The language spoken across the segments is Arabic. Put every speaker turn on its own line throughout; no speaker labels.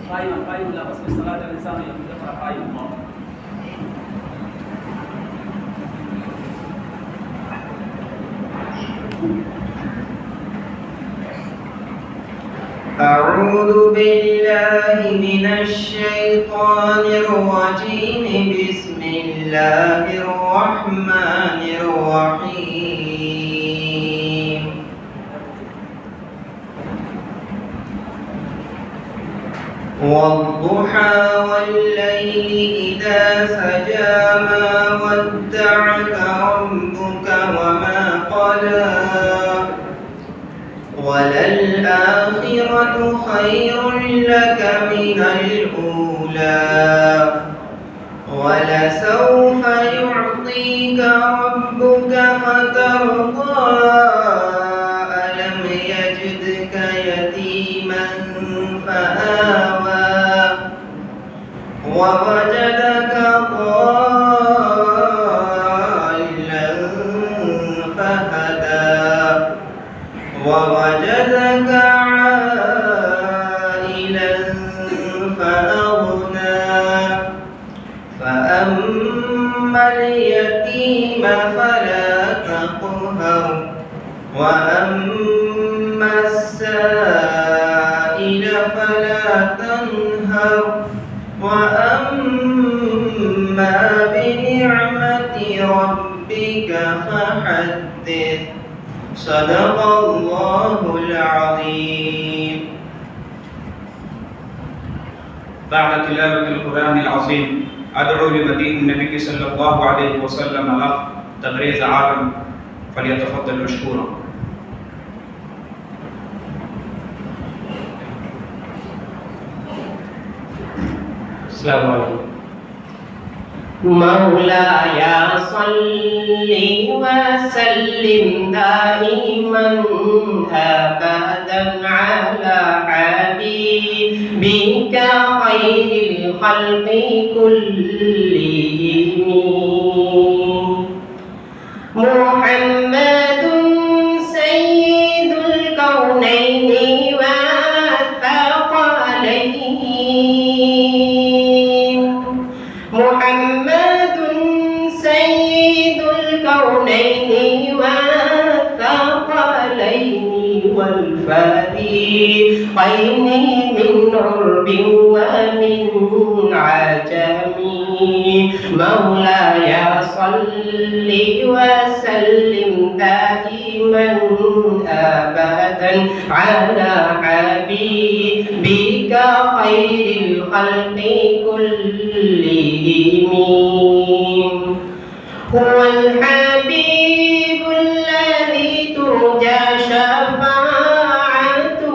قائما قائم لا بس بالصلاة الإنسان يقرأ قائما.
أعوذ بالله من الشيطان الرجيم. بسم الله الرحمن الرحيم. والضحى والليل إذا سجى ما ودعك ربك وما قلى وللآخرة خير لك من الأولى ولسوف يعطيك ربك فترضى ألم يجدك يتيما فآوى ووجدك ضالا فهدى ووجدك عائلا فأغنى فأما اليتيم فلا تقهر وأما السائل فلا تنهر وأما بنعمة ربك فحدث. صدق الله العظيم.
بعد تلاوة القرآن العظيم أدعو لمديح النبي صلى الله عليه وسلم له تبريز عالم فليتفضل مشكورا.
السلام عليكم. مولاي صل وسلم دائما أبدا على حبيبك خير الخلق كلهم محمد سيد الكونين والثقلين محمد سيد الكونين والثقلين والفريقين من عرب ومن عجم مولاي صل وسلم دائما أبدا على حبيبك خير الخلق كلهم هو الحبيب الذي ترجى شفاعته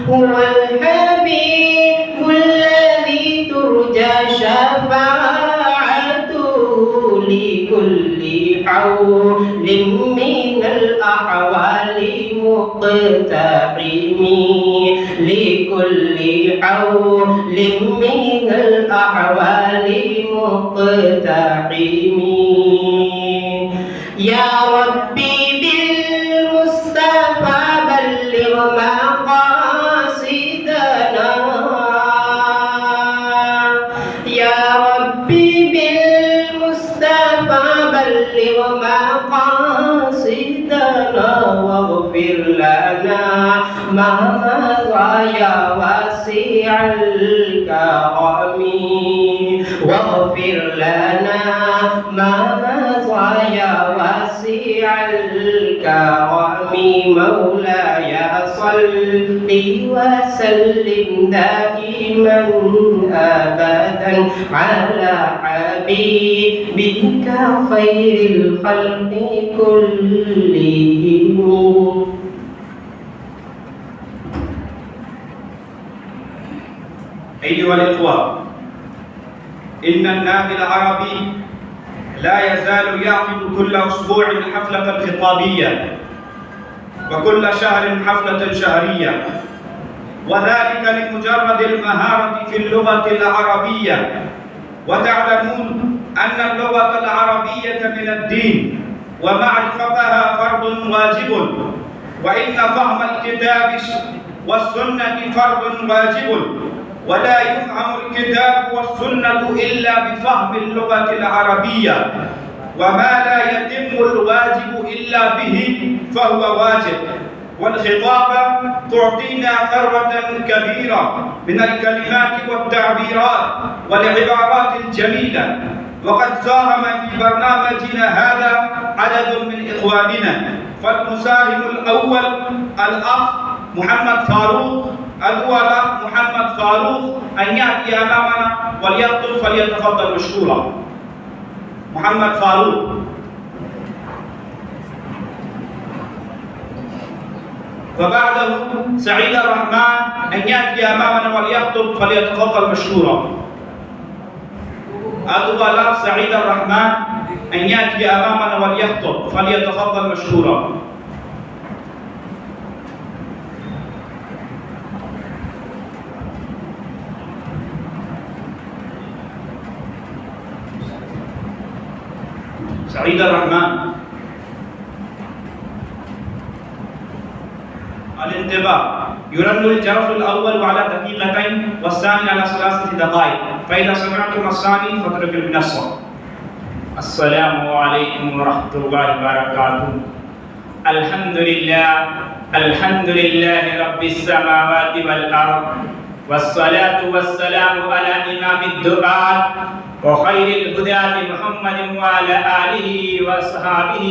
هو الحبيب الذي ترجى شفاعته لكل حول من الأحوال مقتحم لكل حول من الأحوال مقتحم يا ربي بالمصطفى بلغ مقاصدنا يا ربي بالمصطفى بلغ مقاصدنا واغفر لنا ما ضايا واسع الكرم واغفر لنا ما ضايا واسع الكرم مولاي صل وسلم دائما أبدا على حبيبك خير الخلق كلهم.
أيها الإخوة، إن النادي العربي لا يزال يعقد كل أسبوع حفلة خطابية وكل شهر حفلة شهرية، وذلك لمجرد المهارة في اللغة العربية. وتعلمون أن اللغة العربية من الدين ومعرفتها فرض واجب، وإن فهم الكتاب والسنة فرض واجب، ولا يفهم الكتاب والسنة إلا بفهم اللغة العربية، وما لا يتم الواجب إلا به فهو واجب. والخطابة تعطينا ثروة كبيرة من الكلمات والتعبيرات والعبارات الجميلة، وقد ساهم في برنامجنا هذا عدد من إخواننا. فالمساهم الأول الأخ محمد فاروق، أدعو الأخ محمد فاروق أن يأتي أمامنا وليخطب، فليتفضل مشكورا. محمد فاروق. وبعده سعيد الرحمن أن يأتي أمامنا وليخطب، فليتفضل مشكورا. أدعو الأخ سعيد الرحمن أن يأتي أمامنا وليخطب، فليتفضل مشكورا. سعيد الرحمن. الانتباه، يرن الجرس الأول على دقيقتين والثاني على 3 دقائق، فإذا سمعتم الثاني فاتركوا المنصة. السلام عليكم ورحمة الله وبركاته. الحمد لله رب السماوات والأرض، والصلاة والسلام على إمام الدعاة وخير الهداة محمد وعلى آله وأصحابه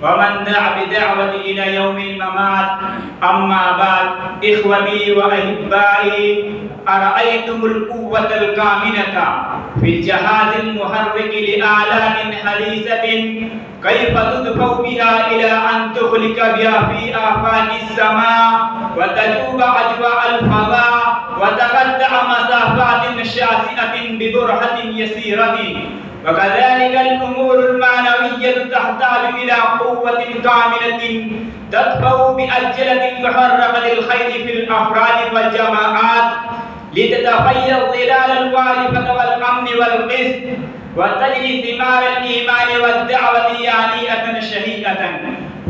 ومن دعا بدعوته إلى يوم الممات. أما بعد، إخوتي وأحبائي، أرأيتم القوة الكامنة في الجهاز المحرك لآلات حديثة كيف تدفع بها إلى أن تخلق بها في آفاق السماء وتجوب أجواء الفضاء وتقطع مسافات شاسعة ببرهة يسيرة. وكذلك الأمور المعنوية تحتاج إلى قوة كاملة تدفع بأجلة المحركة للخير في الأفراد والجماعات لتتخيل ظلال الوارفة والأمن والقسط وتجني ثمار الإيمان والدعوة هانئة شهيئة.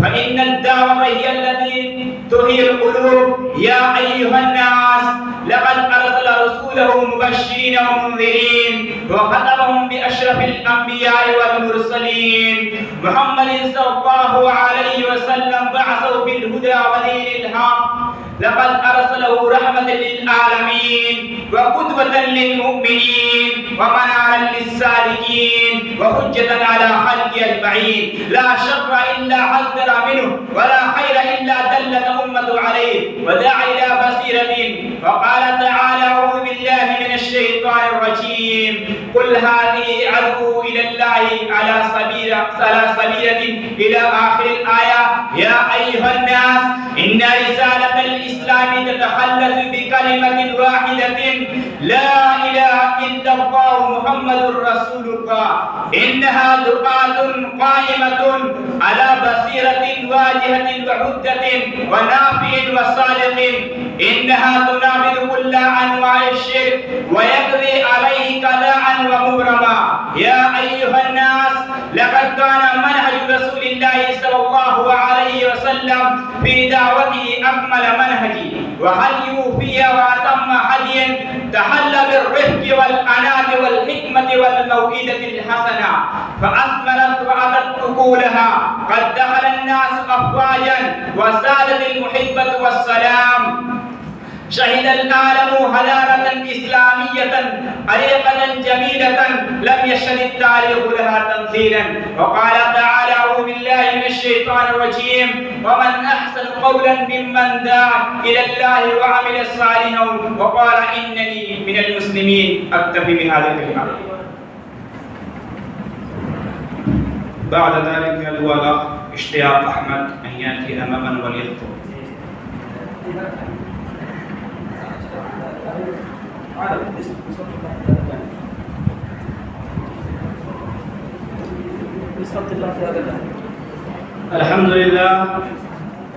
فإن الدعوة هي التي تحيي القلوب. يا أيها الناس، لقد أرسل رسوله مبشرين ومنذرين وختمهم بأشرف الأنبياء والمرسلين محمد صلى الله عليه وسلم، بعثه بالهدى ودين الحق. لقد أرسله رحمة للعالمين وقدوة للمؤمنين ومنارا للسالكين وحجة على خلقه أجمعين. لا شر إلا حذر منه، ولا خير إلا دلت أمة عليه ودعا إلى بصيرة. وقال تعالى: أعوذ بالله من الشيطان الرجيم، قل هذه أدعو إلى الله على سبيلة إلى آخر الآية. يا أيها الناس، إن رسالة الإسلام تتخلص بكلمة واحدة: لا إله إلا الله محمد رسول الله. إنها دعاة قائمة على بصيرة واجهة وحجة ونافع وصادق. إنها تنابذ كل أنواع الشرك ويقضي عليه قضاء ومبرما. يا أيها الناس، لقد كان منهج رسول الله صلى الله عليه وسلم في دعوته أكمل منهج وهديه فيها وأتم هديا تحلى بالرفق والأناة والحكمة والموئدة الحسنة، فأثمرت وأتت أكلها. قد دخل الناس أفواجا وسادت المحبة والسلام. شهد العالم حضارة إسلامية عريقة جميلة لم يشهد التاريخ لها تمثيلا. وقال تعالى: أعوذ بالله من الشيطان الرجيم، ومن أحسن قولا ممن دعا إلى الله وعمل صالحا وقال إنني من المسلمين. أكتفي بهذه الكلمات. بعد ذلك يدعو الأخ اشتياق أحمد أن يأتي أمامنا وليخطب.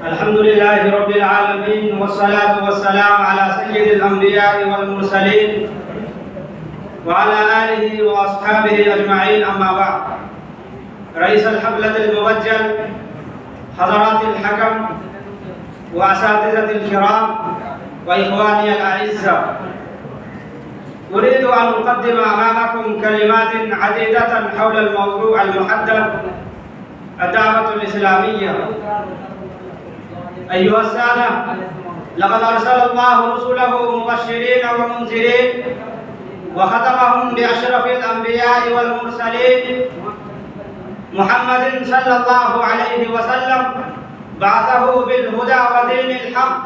الحمد لله رب العالمين، والصلاة والسلام على سيد الأنبياء والمرسلين وعلى آله وأصحابه أجمعين. أما بعد، رئيس الحفلة المبجل، حضرات الحكم وأساتذة الكرام، وإخواني الأعزة، أريد أن أقدم أمامكم كلمات عديدة حول الموضوع المحدد الدعوة الإسلامية. أيها السادة، لقد أرسل الله رسله مبشرين ومنذرين وختمهم بأشرف الأنبياء والمرسلين محمد صلى الله عليه وسلم، بعثه بالهدى ودين الحق،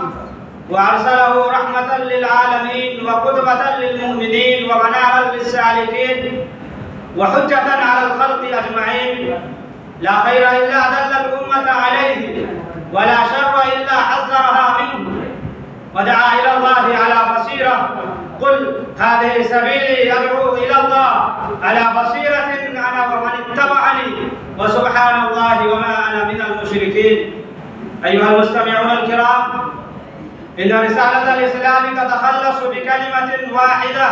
وأرسله رحمة للعالمين وقدوة للمؤمنين ومنارا للسالكين وحجة على الخلق أجمعين. لا خير إلا دل الأمة عليه، ولا شر إلا حذرها منه، ودعا إلى الله على بصيرة. قل هذه سبيلي أدعو إلى الله على بصيرة أنا ومن اتبعني، وسبحان الله وما أنا من المشركين. أيها المستمعون الكرام، إن رسالة الإسلام تتخلص بكلمة واحدة: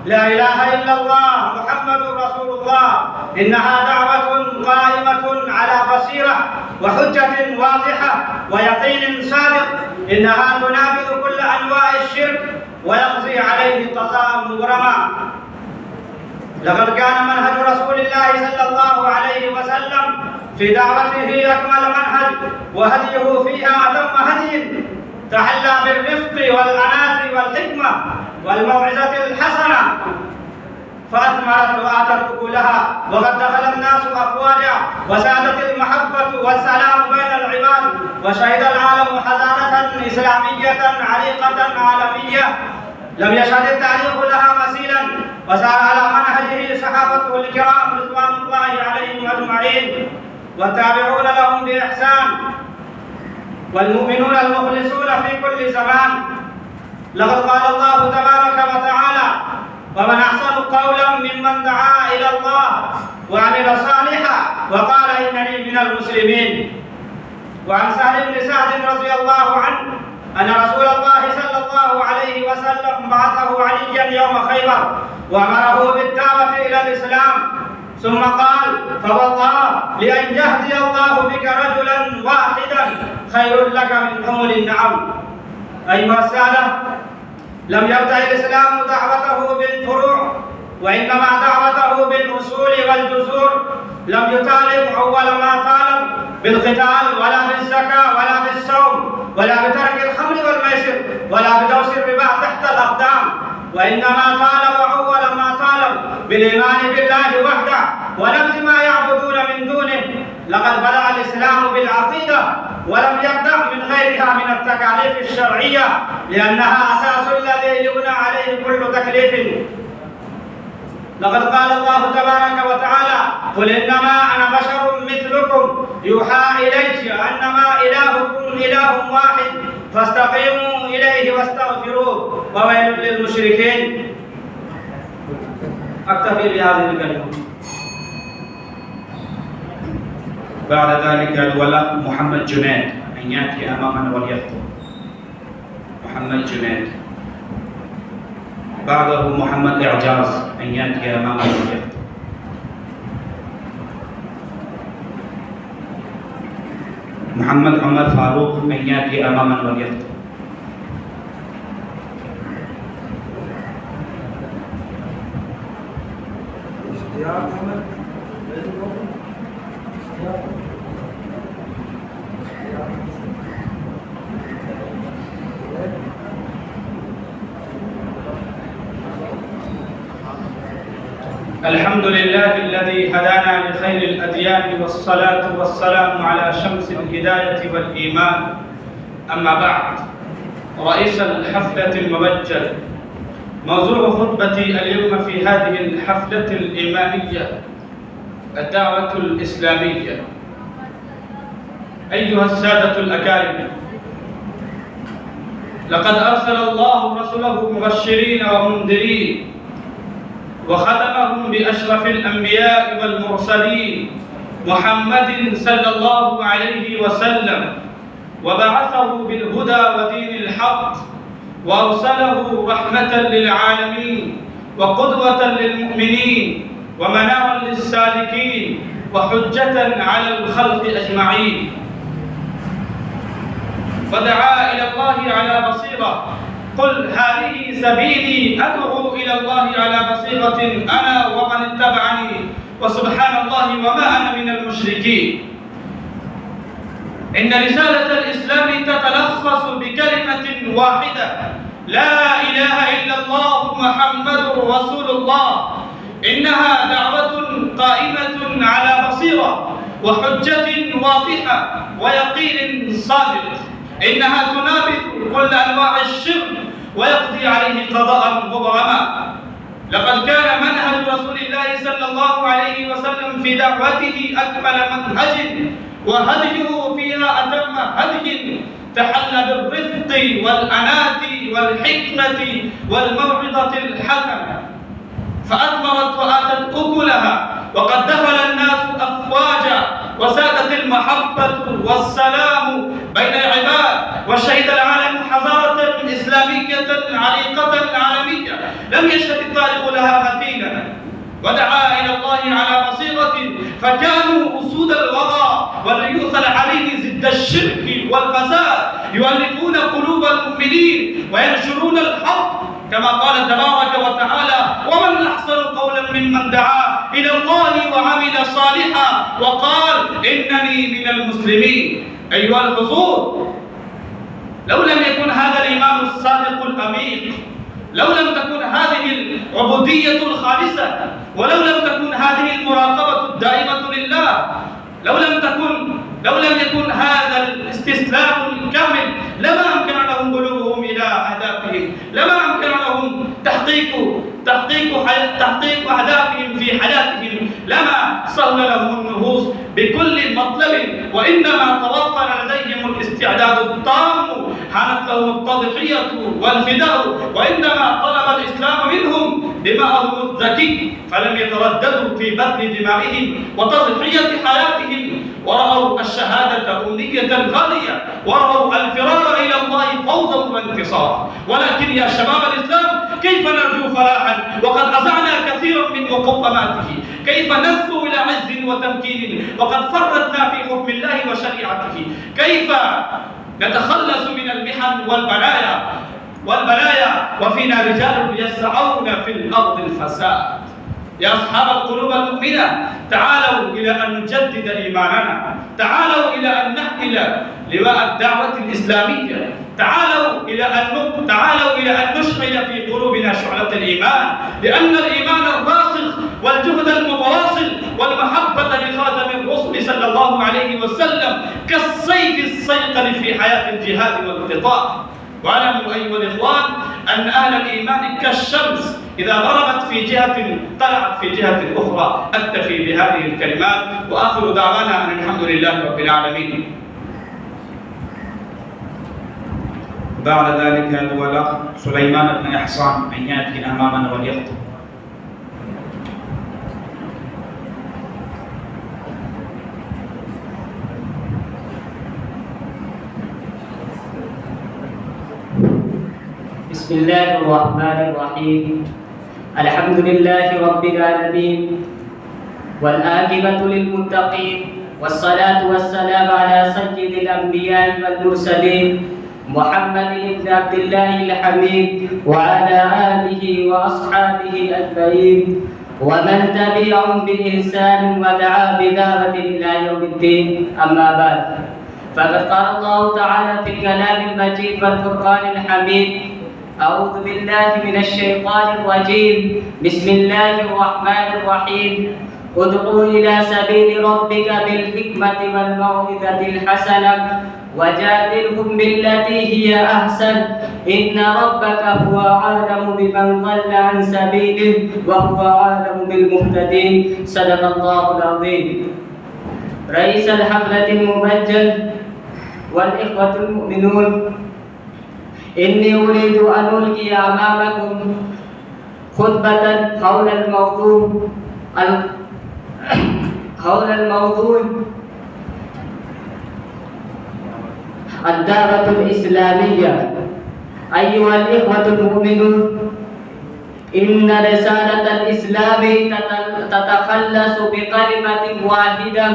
لا إله إلا الله محمد رسول الله. إنها دعوة قائمة على بصيرة وحجة واضحة ويقين صادق. إنها تنابذ كل أنواع الشرك ويقضي عليه قضاء مبرما. لقد كان منهج رسول الله صلى الله عليه وسلم في دعوته أكمل منهج، وهديه فيها أتم هدي، تحلى بالرفق والأناة والحكمة والموعظة الحسنة، فأثمرت وآتت أكلها، وقد دخل الناس أفواجا، وسادت المحبة والسلام بين العباد، وشهد العالم حضارة إسلامية عريقة عالمية لم يشهد التاريخ لها مثيلا، وسار على منهجه صحابته الكرام رضوان الله عليهم أجمعين، والتابعون لهم بإحسان، والمؤمنون المخلصون في كل زمان. لقد قال الله تبارك وتعالى: ومن أحسن قولا ممن دعا إلى الله وعمل صالحا وقال إنني من المسلمين. وعن سهل بن سعد رضي الله عنه أن رسول الله صلى الله عليه وسلم بعثه عليا يوم خيبر وأمره بالدعوة إلى الإسلام، ثم قال: فوالله لأن يهدي الله بك رجلا واحدا خير لك من حمر النعم. أيها السادة، لم يبدأ الإسلام دعوته بالفروع، وإنما دعوته بالأصول والجذور. لم يطالب أول ما طالب بالقتال ولا بالزكاة ولا بالصوم ولا بترك الخمر والميسر ولا بدوس الربا تحت الأقدام، وإنما طالب أول ما طالب بالإيمان بالله وحده ونبذ ما يعبدون من دونه. لقد بدأ الإسلام بالعقيدة ولم يبدأ من غيرها من التكاليف الشرعية، لأنها أساس الذي يبنى عليه كل تكليف. لقد قال الله تبارك وتعالى: قل إنما أنا بشر مثلكم يوحى إلي أنما إلهكم إله واحد فاستقيموا إليه واستغفروه وويل للمشركين. أكتفي بهذه الكلمة.
بعد ذلك الولاء محمد جنيد أن يأتي أمامنا وليخطب. محمد جنيد. بعده محمد إعجاز أن يأتي أمامنا وليخطب. محمد عمر فاروق أن يأتي أمامنا وليخطب. الحمد لله الذي هدانا لخير الأديان، والصلاة والسلام على شمس الهداية والإيمان. أما بعد، رئيس الحفلة المبجل، موضوع خطبتي اليوم في هذه الحفلة الإيمانية الدعوة الإسلامية. أيها السادة الأكارم، لقد أرسل الله رسله مبشرين ومنذرين وختمهم بأشرف الأنبياء والمرسلين محمد صلى الله عليه وسلم، وبعثه بالهدى ودين الحق، وأرسله رحمة للعالمين وقدوة للمؤمنين ومنارا للسالكين وحجة على الخلق أجمعين. ودعا إلى الله على بصيرة، قل هذه سبيلي أدعو إلى الله على بصيرة أنا ومن اتبعني وسبحان الله وما أنا من المشركين. إن رسالة الإسلام تتلخص بكلمة واحدة: لا إله إلا الله محمد رسول الله. إنها دعوة قائمة على بصيرة وحجة واضحة ويقين صادق. إنها تنابذ كل أنواع الشرك ويقضي عليه قضاء مبرما. لقد كان منهج رسول الله صلى الله عليه وسلم في دعوته أكمل منهج، وهديه فيها أتم هدي تحلى بالرفق والأناة والحكمة والموعظة الحسنة، فأثمرت وآتت أكلها، وقد دخل الناس أفواجا، وسادت المحبة والسلام بين العباد، وشهد العالم حضارة إسلامية عريقة عالمية لم يشهد التاريخ لها مثيلا، ودعا إلى الله على بصيرة، فكانوا أسود الوغى والريوث العريض ضد الشرك والفساد، يؤلفون قلوب المؤمنين وينشرون الحق، كما قال تبارك وتعالى: ومن أحسن قولا ممن دعا إلى الله وعمل صالحا وقال إنني من المسلمين. أيها الحضور، لو لم يكن هذا الإيمان الصادق الأمين، لو لم تكن هذه العبودية الخالصة، ولو لم تكن هذه المراقبة الدائمة لله، لو لم يكن هذا الاستسلام الكامل، لما أمكن لهم بلوغهم إلى أهدافهم، لما أمكن لهم تحقيق أهدافهم في حياتهم، لما سهل لهم النهوض بكل مطلب، وإنما توفر لديهم الاستعداد التام، حانت لهم التضحية والفداء، وإنما طلب الإسلام منهم دماءهم الزكي، فلم يترددوا في بذل دمائهم وتضحية حياتهم، ورأوا الشهادة أمنية غالية، ورأوا الفرار إلى الله فوزا وانتصارا. ولكن يا شباب الإسلام، كيف نرجو فلاحا وقد أزعنا كثيرا من مقوماته؟ كيف نسلو إلى عز وتمكين وقد فرطنا في حكم الله وشريعته؟ كيف نتخلص من المحن والبلايا وفينا رجال يسعون في الأرض الفساد؟ يا أصحاب القلوب المؤمنة، تعالوا إلى أن نجدد إيماننا، تعالوا إلى أن نحمل لواء الدعوة الإسلامية، تعالوا إلى أن نشعل في قلوبنا شعلة الإيمان، لأن الإيمان الراسخ والجهد المتواصل والمحبة لخاتم الرسل صلى الله عليه وسلم كالسيف الصيقل في حياة الجهاد والقتال. واعلموا أيها الإخوان أن أهل الإيمان كالشمس، إذا غربت في جهة طلعت في جهة أخرى. أكتفي بهذه الكلمات، وآخر دعوانا أن الحمد لله رب العالمين.
بعد ذلك هو الأخ سليمان بن إحسان أن يأتي أمامنا وليخطب.
بسم الله الرحمن الرحيم. الحمد لله رب العالمين، والعاقبة للمتقين، والصلاة والسلام على سيد الأنبياء والمرسلين محمد بن عبد الله الحميد، وعلى آله وأصحابه أجمعين، ومن تبعهم بإحسان ودعا بدعوة إلى يوم الدين. أما بعد، فقد قال الله تعالى في الكلام المجيد والفرقان الحميد: أعوذ بالله من الشيطان الرجيم، بسم الله الرحمن الرحيم. ادعوا إلى سبيل ربك بالحكمة والموعظة الحسنة وجادلهم بالتي هي أحسن، إن ربك هو أعلم بمن ضل عن سبيله وهو أعلم بالمهتدين. صدق الله العظيم. رئيس الحفلة المبجل والإخوة المؤمنون، إني أريد أن ألقي أمامكم خطبة حول الموضوع الدعوة الإسلامية. أيها الإخوة المؤمنون، إن رسالة الإسلام تتخلص بكلمة واحدة،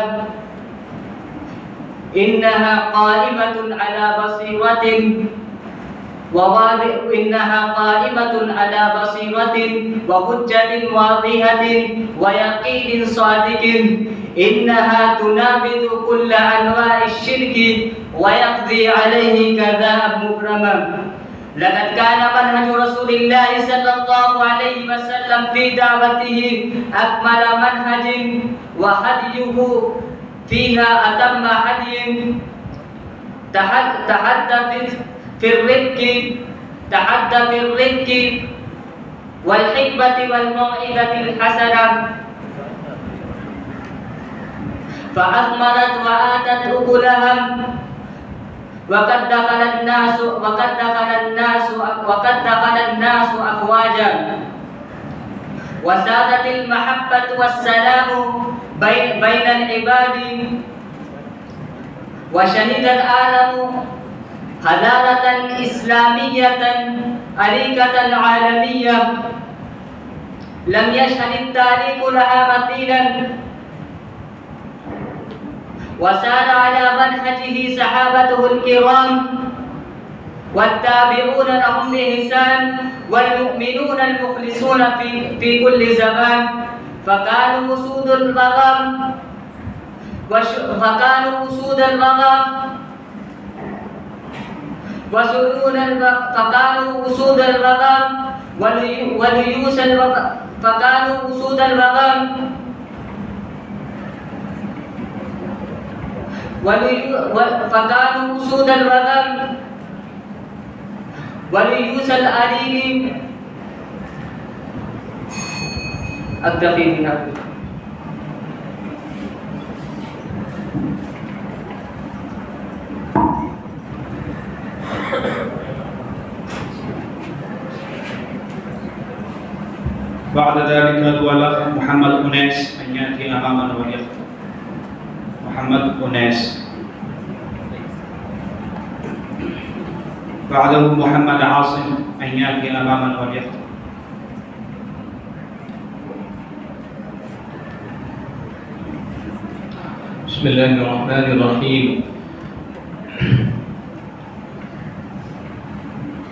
إنها قائمة على بصيرة إنها قائمة على بصيرة وحجة واضحة ويقين صادق. إنها تنابذ كل أنواع الشرك ويقضي عليه كذاب مبرما. لقد كان منهج رسول الله صلى الله عليه وسلم في دعوته أكمل منهج وهديه فيها أتم هدي. تحدث في الرفق والحكمة والموعظة الحسنة فأثمرت وآتت أكلها وقد دخل الناس أفواجا وسادت المحبة والسلام بين العباد وشهد العالم حضارة إسلامية أريكة عالمية لم يشهد التاريخ لها مثيلا. وسار على منهجه صحابته الكرام والتابعون لهم بإحسان والمؤمنون المخلصون في كل زمان فكانوا أسود الغرام وليوس الأريم. أكتفي بهذا.
بعد ذلك الأخ محمد أنيس أن يأتي أمامنا وليخطب. محمد أنيس. بعده محمد عاصم أن يأتي أمامنا وليخطب.
بسم الله الرحمن الرحيم.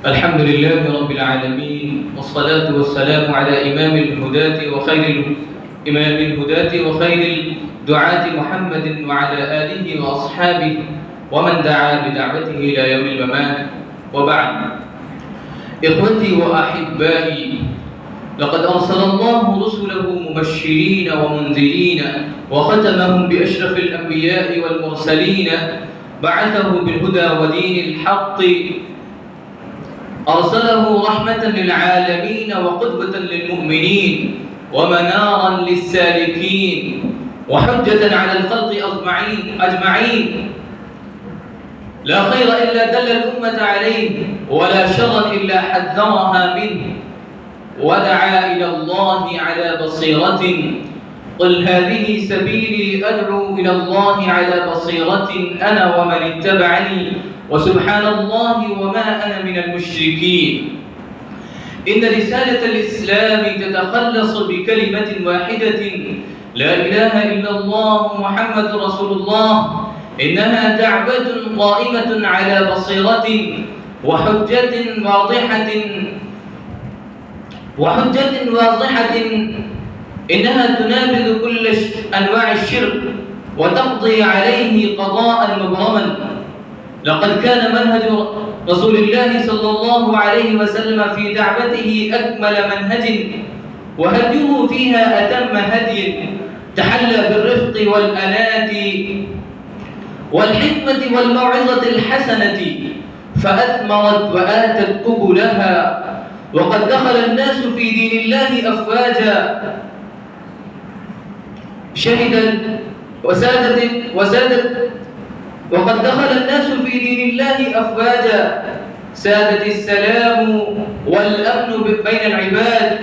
الحمد لله رب العالمين والصلاة والسلام على إمام الهداة وخير الدعاة محمد وعلى آله وأصحابه ومن دعا بدعوته إلى يوم الممات. وبعد، إخوتي وأحبائي، لقد أرسل الله رسله مبشرين ومنذرين وختمهم بأشرف الأنبياء والمرسلين، بعثه بالهدى ودين الحق، أرسله رحمة للعالمين وقدوة للمؤمنين ومنارا للسالكين وحجة على الخلق أجمعين. لا خير إلا دل الأمة عليه ولا شر إلا حذرها منه ودعا إلى الله على بصيرة. قل هذه سبيلي أدعو إلى الله على بصيرة أنا ومن اتبعني وسبحان الله وما أنا من المشركين. إن رسالة الإسلام تتخلص بكلمة واحدة: لا إله إلا الله محمد رسول الله. إنها دعوة قائمة على بصيرة وحجة واضحة. إنها تنابذ كل أنواع الشرك وتقضي عليه قضاء مبرما. لقد كان منهج رسول الله صلى الله عليه وسلم في دعوته أكمل منهج وهديه فيها أتم هدي، تحلى بالرفق والأنات والحكمة والموعظة الحسنة فأثمرت وآتت أكلها. وقد دخل الناس في دين الله أفواجا وقد دخل الناس في دين الله أفواجا سادت السلام والأمن بين العباد.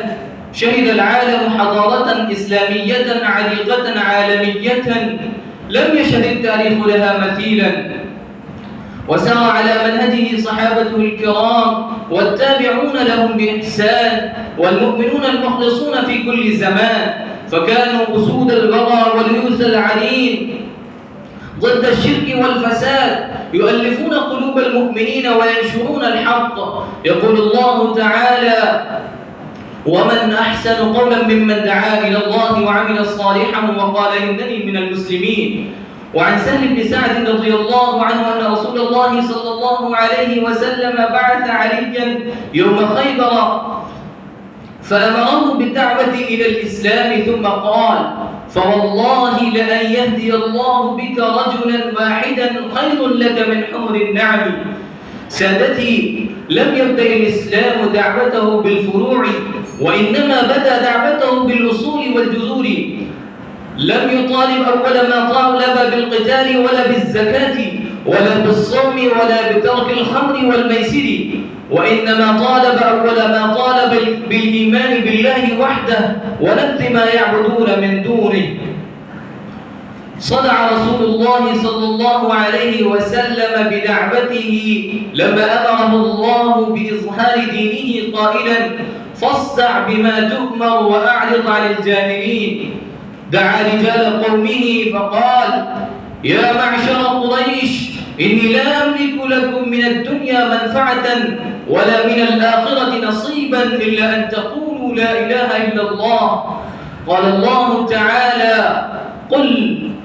شهد العالم حضارة إسلامية عريقة عالمية لم يشهد التاريخ لها مثيلا. وسار على منهجه صحابته الكرام والتابعون لهم بإحسان والمؤمنون المخلصون في كل زمان، فكانوا أسود البغى وليوس العرين ضد الشرك والفساد، يؤلفون قلوب قلوب المؤمنين وينشرون الحق. يقول الله تعالى: ومن أحسن قولا ممن دعا إلى الله وعمل صالحا وقال إنني من المسلمين. وعن سهل بن سعد رضي الله عنه أن رسول الله صلى الله عليه وسلم بعث عليا يوم خيبر فأمره بالدعوة إلى الإسلام، ثم قال: فوالله لأن يهدي الله بك رجلا واحدا خير لك من حمر النعم. سادتي، لم يبدأ الإسلام دعوته بالفروع، وإنما بدأ دعوته بالأصول والجذور. لم يطالب أول ما طالب بالقتال ولا بالزكاة ولا بالصوم ولا بترك الخمر والميسر، وإنما طالب أول ما طالب بالإيمان بالله وحده ونبذ ما يعبدون من دونه. صدع رسول الله صلى الله عليه وسلم بدعوته لما أمره الله بإظهار دينه قائلا: فاصدع بما تؤمر وأعرض عن الجاهلين. دعا رجال قومه فقال: يا معشر قريش، إني لا أملك لكم من الدنيا منفعة ولا من الآخرة نصيبا إلا أن تقولوا لا إله إلا الله. قال الله تعالى: قل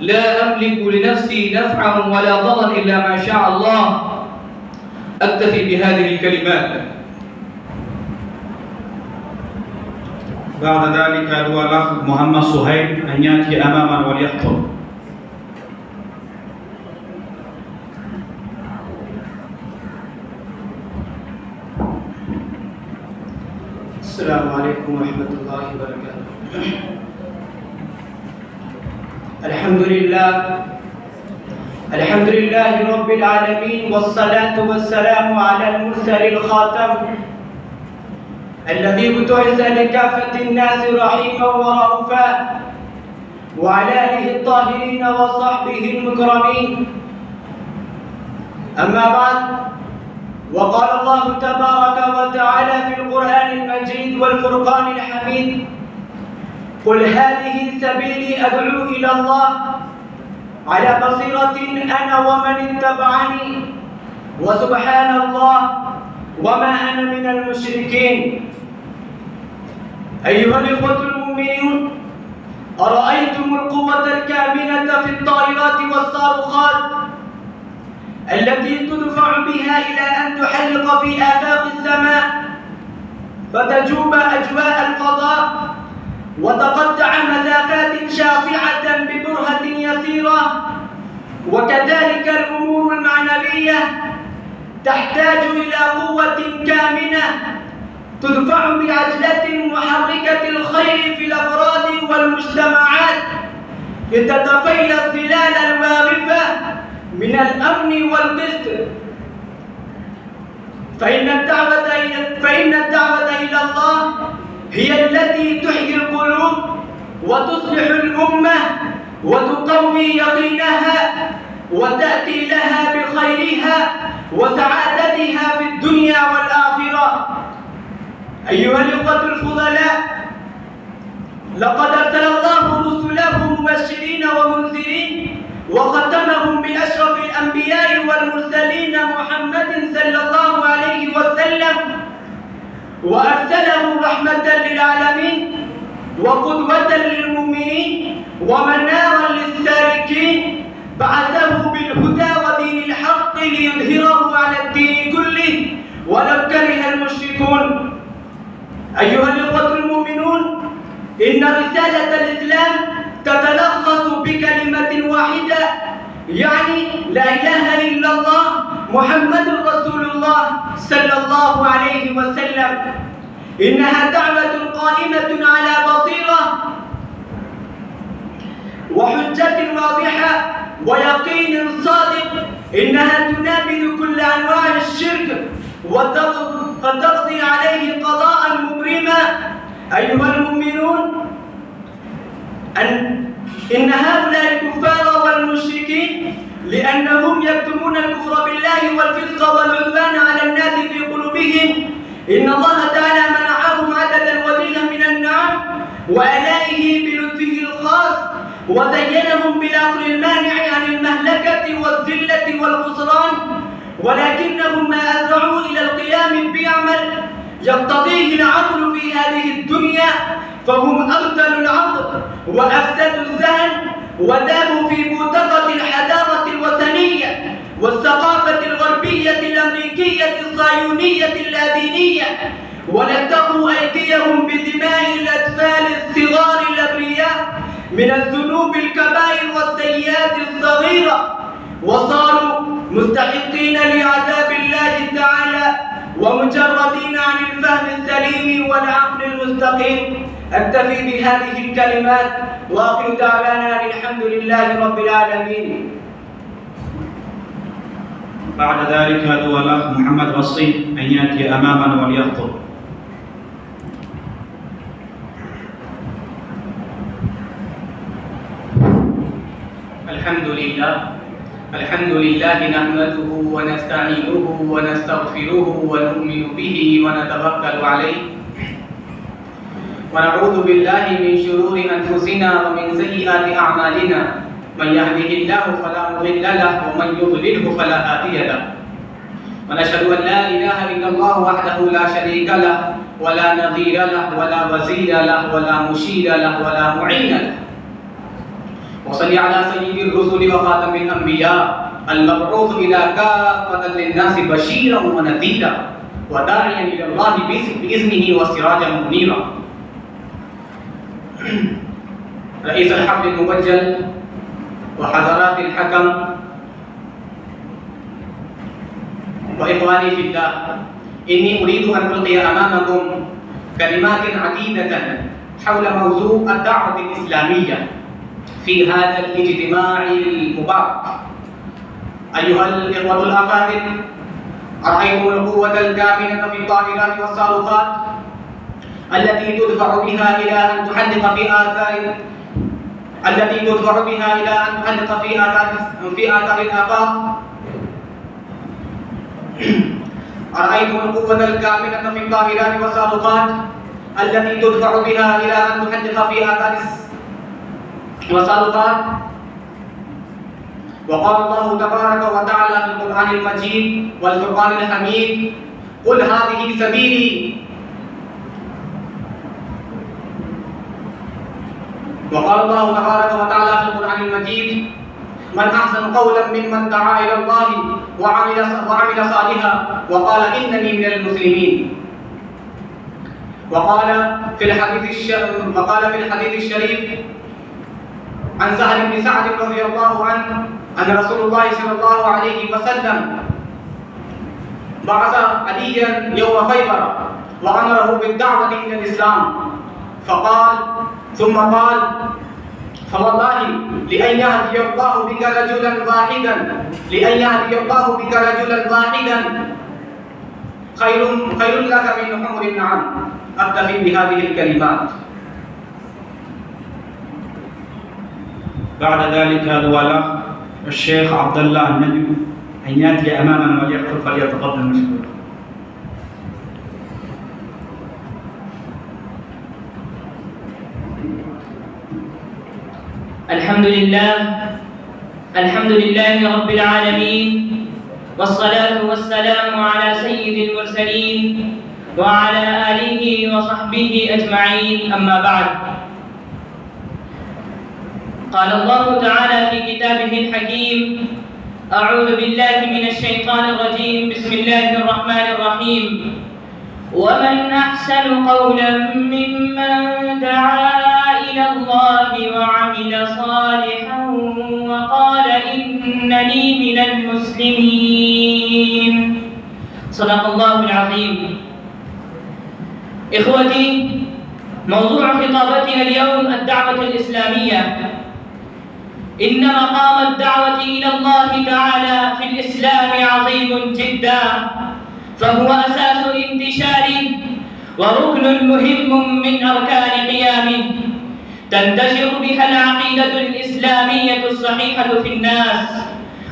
لا أملك لنفسي نفعا ولا ضرا إلا ما شاء الله. أكتفي بهذه الكلمات.
بعد ذلك أدعو الأخ محمد صهيب أن يأتي أماما وليخطب.
السلام عليكم ورحمة الله وبركاته. الحمد لله رب العالمين، والصلاة والسلام على المرسل الخاتم الذي بعث لكافة الناس رحيما ورؤوفا، وعلى آله الطاهرين وصحبه المكرمين. أما بعد، وقال الله تبارك وتعالى في القرآن المجيد والفرقان الحميد: قل هذه سبيلي أدعو إلى الله على بصيرة أنا ومن اتبعني وسبحان الله وما أنا من المشركين. أيها الإخوة المؤمنون، أرأيتم القوة الكامنة في الطائرات والصاروخات التي تدفع بها إلى أن تحلق في آفاق السماء فتجوب أجواء الفضاء وتقطع مسافات شاسعة ببرهة يسيرة؟ وكذلك الأمور المعنوية تحتاج إلى قوة كامنة تدفع بعجلة محركة الخير في الأفراد والمجتمعات لتتفيض ظلال الوارفة من الأمن والقسط. فإن الدعوة إلى الله هي التي تحيي القلوب وتصلح الأمة وتقوي يقينها وتأتي لها بخيرها وسعادتها في الدنيا والآخرة. أيها الإخوة الفضلاء، لقد أرسل الله رسله مبشرين ومنذرين وختمهم بأشرف الأنبياء والمرسلين محمد صلى الله عليه وسلم، وأرسله رحمة للعالمين وقدوة للمؤمنين ومنارا للسالكين. بعثه بالهدى ودين الحق ليظهره على الدين كله ولو كره المشركون. أيها الإخوة المؤمنون، إن رسالة الإسلام تتلخص بكلمة واحدة، يعني لا إله إلا الله محمد رسول الله صلى الله عليه وسلم. إنها دعوة قائمة على بصيرة وحجة واضحة ويقين صادق. إنها تنابذ كل أنواع الشرك وتقضي عليه قضاء مبرما. أيها المؤمنون، إن هؤلاء الكفار والمشركين لأنهم يكتمون الكفر بالله والفسق والعدوان على الناس في قلوبهم، إن الله تعالى منعهم عددا وليلا من النعم وآلائه بلطفه الخاص، وزينهم بالعقل المانع عن المهلكة والذلة والخسران، ولكنهم ما أسرعوا إلى القيام بعمل يقتضيه العقل في هذه الدنيا، فهم أبطلوا العقل وأفسدوا الذهن وداموا في بوتقة الحضارة الوثنية والثقافة الغربية الأمريكية الصهيونية اللادينية، ولتقوا أيديهم بدماء الأطفال الصغار الأبرياء من الذنوب الكبائر والسيئات الصغيرة، وصاروا مستحقين لعذاب الله تعالى ومجردين عن الفهم السليم والعقل المستقيم. أكتفي بهذه الكلمات وآخر دعوانا الحمد لله رب العالمين.
بعد ذلك هو الأخ محمد وصي أن يأتي أمامنا وليخطب.
الحمد لله نحمده ونستعينه ونستغفره ونؤمن به ونتوكل عليه ونعوذ بالله من شرور أنفسنا ومن سيئات أعمالنا، من يهده الله فلا مضل له ومن يضلله فلا هادي له، ونشهد أن لا إله إلا الله وحده لا شريك له ولا نظير له ولا وزير له ولا مشير له ولا معين له، وصل على سيد الرسل وخاتم الأنبياء المبعوث إلى كافة للناس بشيرا ونذيرا وداعيا إلى الله بإذنه وسراجا منيرا. رئيس الحفل المبجل وحضرات الحكم وإخواني في الله، إني أريد أن ألقي أمامكم كلمات عديدة حول موضوع الدعوة الإسلامية في هذا الاجتماع المبارك. أيها الإخوة الأفاضل، أرأيتم القوة الكامنة في الطائرات والصاروخات التي تدفع بها إلى أن تحدق في آثار الآفاق. أرأيتم القوة الكامنة في الطائرات والصاروخات التي تدفع بها إلى أن تحدق في آثار والصاروخات. وقال الله تبارك وتعالى في القرآن المجيد والفرقان الحميد: قل هذه سبيلي. وقال الله تبارك وتعالى في القرآن المجيد: من أحسن قولا ممن دعا إلى الله وعمل صالحا وقال إنني من المسلمين. وقال في الحديث الشريف عن سهل بن سعد رضي الله عنه أن رسول الله صلى الله عليه وسلم بعث عليا يوم خيبر وأمره بالدعوة إلى الإسلام، ثم قال: فوالله لأن يهدي الله بك رجلا واحدا خير لك من حمر النعم. أكتفي بهذه الكلمات.
بعد ذلك هو الأخ الشيخ عبد الله النبي أن يأتي أمامنا وليخطب، فليتفضل مشكورا.
الحمد لله رب العالمين، والصلاة والسلام على سيد المرسلين وعلى آله وصحبه أجمعين، أما بعد. قال الله تعالى في كتابه الحكيم: أعوذ بالله من الشيطان الرجيم، بسم الله الرحمن الرحيم: ومن أحسن قولا ممن دعا إلى الله وعمل صالحا وقال إنني من المسلمين. صدق الله العظيم. إخوتي، موضوع خطابتنا اليوم الدعوة الإسلامية. إن مقام الدعوة إلى الله تعالى في الإسلام عظيم جدا، فهو أساس انتشاره وركن مهم من أركان قيامه، تنتشر بها العقيدة الإسلامية الصحيحة في الناس،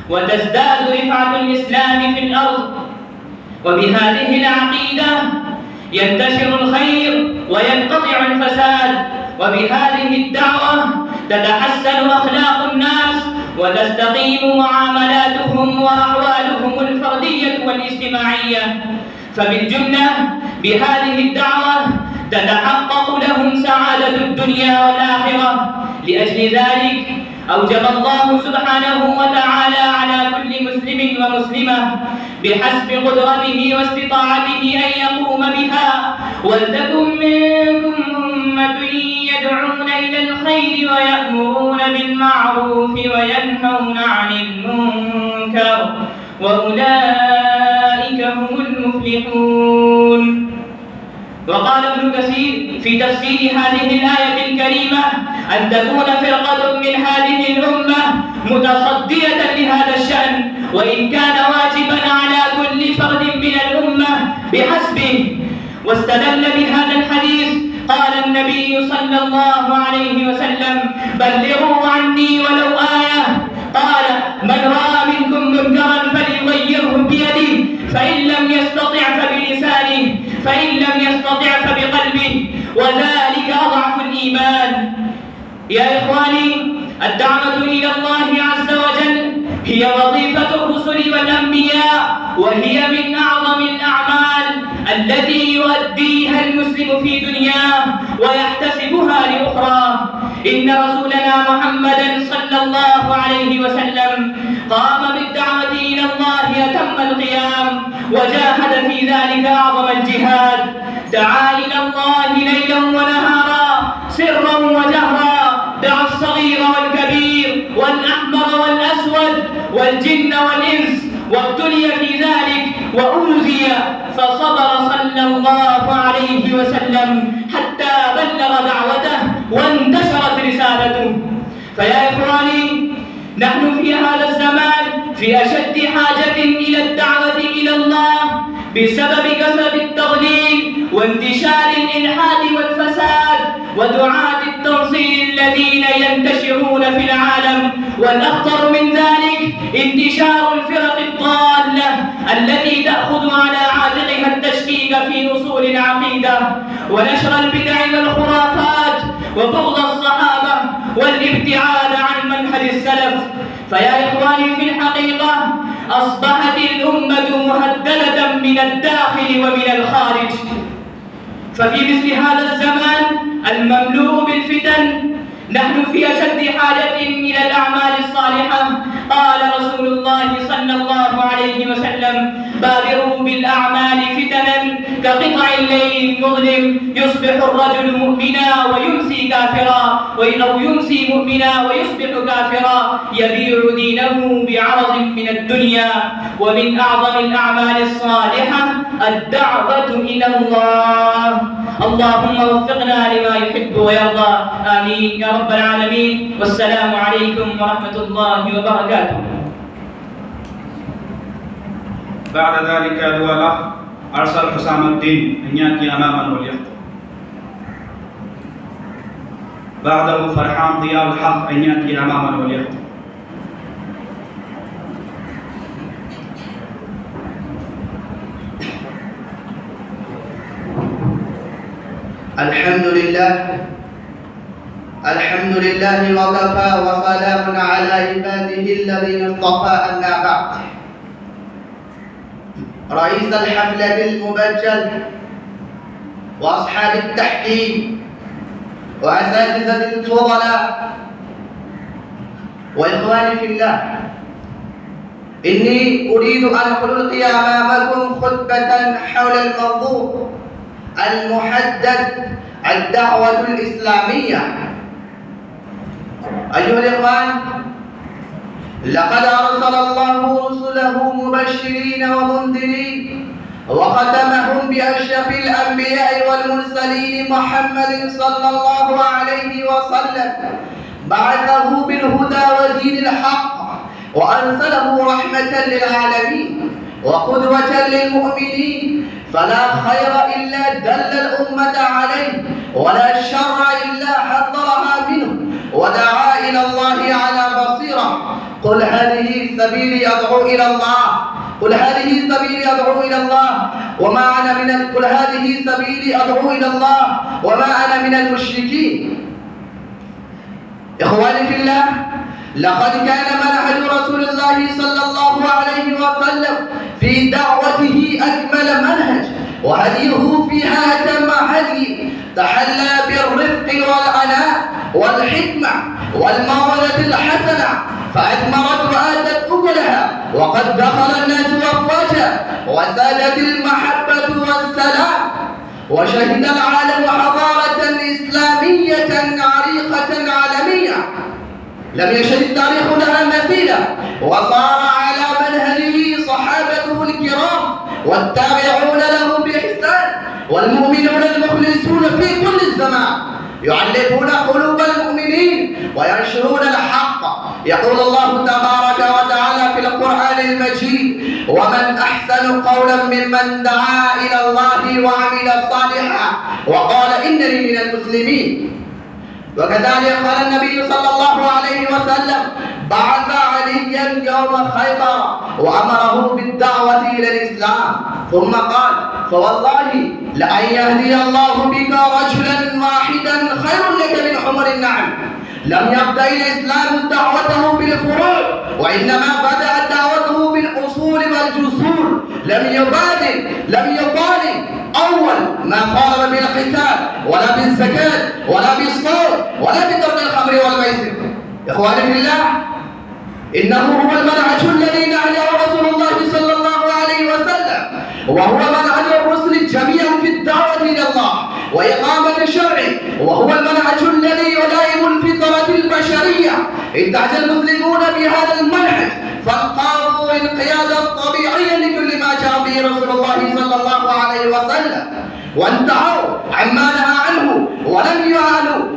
وتزداد رفعة الإسلام في الأرض. وبهذه العقيدة ينتشر الخير وينقطع الفساد، وبهذه الدعوة تتحسن أخلاق الناس وتستقيم معاملاتهم وأحوالهم الفردية والاجتماعية. فبالجملة بهذه الدعوة تتحقق لهم سعادة الدنيا والآخرة. لأجل ذلك أوجب الله سبحانه وتعالى على كل مسلم ومسلمة بحسب قدرته واستطاعته أن يقوم بها. ولتكن منكم أمة يدعون إلى الخير ويأمرون بالمعروف وينهون عن المنكر وأولئك هم المفلحون. وقال ابن كثير في تفسير هذه الآية الكريمة أن تكون فرقة من هذه الأمة متصدية لهذا الشأن، وإن كان واجبا على كل فرد من الأمة بحسبه. واستدل بهذا الحديث قال النبي صلى الله عليه وسلم: بلغوا عني ولو آية. قال: من رأى منكم منكرا فليغيره بيده، فإن لم يستطع فبلسانه، فإن لم يستطع فبقلبه، وذلك أضعف الإيمان. يا إخواني، الدعوة إلى الله عز وجل هي وظيفة الرسل والأنبياء، وهي من أعظم الأعمال التي يؤديها المسلم في دنياه ويحتسبها لأخرى. إن رسولنا محمدا صلى الله عليه وسلم قام بالدعوة إلى الله أتم القيام، وجاهد في ذلك أعظم الجهاد. دعا إلى الله ليلا ونهارا، سرا وجهرا، دعا الصغير والكبير والأحمر والأسود والجن والإنس، وابتلي في ذلك وأوذي فصبر صلى الله عليه وسلم حتى بلغ دعوته وانتشرت رسالته. فيا إخواني، نحن في هذا الزمان في أشد حاجة إلى الدعوة إلى الله بسبب كثرة التضليل وانتشار الإلحاد والفساد ودعاة التنصير الذين ينتشرون في العالم. والأخطر من ذلك انتشار الفرق الضالة التي تأخذ على عاتقها التشكيك في أصول العقيدة ونشر البدع والخرافات وبغض الصحابة والابتعاد عن منهج السلف. فيا إخواني، في الحقيقة أصبحت الأمة مهددة من الداخل ومن الخارج. ففي مثل هذا الزمان المملوء بالفتن نحن في أشد حاجة إلى الأعمال الصالحة. قال رسول الله صلى الله عليه وسلم: بادروا بالأعمال فتنا كقطع الليل المظلم، يصبح الرجل مؤمنا ويمسي كافرا، أو يمسي مؤمنا ويصبح كافرا، يبيع دينه بعرض من الدنيا. ومن أعظم الأعمال الصالحة الدعوة إلى الله. اللهم وفقنا لما يحب ويرضى، آمين يا رب العالمين. والسلام عليكم ورحمة الله وبركاته.
بعد ذلك الأولى أرسل حسام الدين أن يأتي أماما وليخطب. بعده فرحان ضياء الحق أن يأتي أماما وليخطب.
الحمد لله وكفى وسلام على عباده الذين اصطفى. أما بعد، رئيس الحفلة المبجل وأصحاب التحكيم وأساتذة الفضلاء وإخواني في الله، إني أريد أن ألقي أمامكم خطبة حول الموضوع المحدد: الدعوة الإسلامية. أيها الإخوان، لقد أرسل الله رسله مبشرين ومنذرين وختمهم بأشرف الأنبياء والمرسلين محمد صلى الله عليه وسلم، بعثه بالهدى ودين الحق، وأرسله رحمة للعالمين وقدوة للمؤمنين. فلا خير إلا دل الأمة عليه، ولا شر إلا حذرها منه، ودعا إلى الله على بصيرة. قل هذه سبيلي أدعو إلى الله، قل هذه سبيلي أدعو إلى الله وما أنا من قل هذه سبيلي أدعو إلى الله وما أنا من المشركين. إخواني في الله، لقد كان منهج رسول الله صلى الله عليه وسلم
في دعوته أكمل منهج، وهديه فيها أتم هدي، تحلى بالرفق والعناء والحكمة والموعظة الحسنة، فأثمرت وآتت أكلها، وقد دخل الناس أفواجا، وسادت المحبة والسلام، وشهد العالم حضارة إسلامية عريقة عالمية لم يشهد التاريخ لها مثيلا، وصار على منهجه صحابته الكرام والتابعون لهم بإحسان والمؤمنون المخلصون في كل الزمان، يعلفون قلوب المؤمنين وينشرون الحق. يقول الله تبارك وتعالى في القرآن المجيد: ومن أحسن قولا ممن دعا إلى الله وعمل صالحا وقال إنني من المسلمين. وكذلك قال النبي صلى الله عليه وسلم: بعث عليا يوم خيبر وأمره بالدعوة إلى الإسلام، ثم قال: فوالله لأن يهدي الله بك رجلا واحدا خير لك من حمر النعم. لم يبدأ الإسلام دعوته بالفروع، وإنما بدأ دعوته بالأصول والجسور. لم يبالي أول ما طالب بالقتال ولا بالزكاة ولا بالصوم ولا بترك الخمر والميسر. إخواني في الله، إنه هو المنهج الذي نهجه رسول الله صلى الله عليه وسلم، وهو منهج الرسل جميعا في الدعوة إلى الله وإقامة الشرع، وهو المنهج الذي يلائم الفطرة البشرية. انتهج المسلمون بهذا المنهج فانقادوا انقيادا طبيعيا لكل ما جاء به رسول الله صلى الله عليه وسلم، وانتهوا عما نهى عنه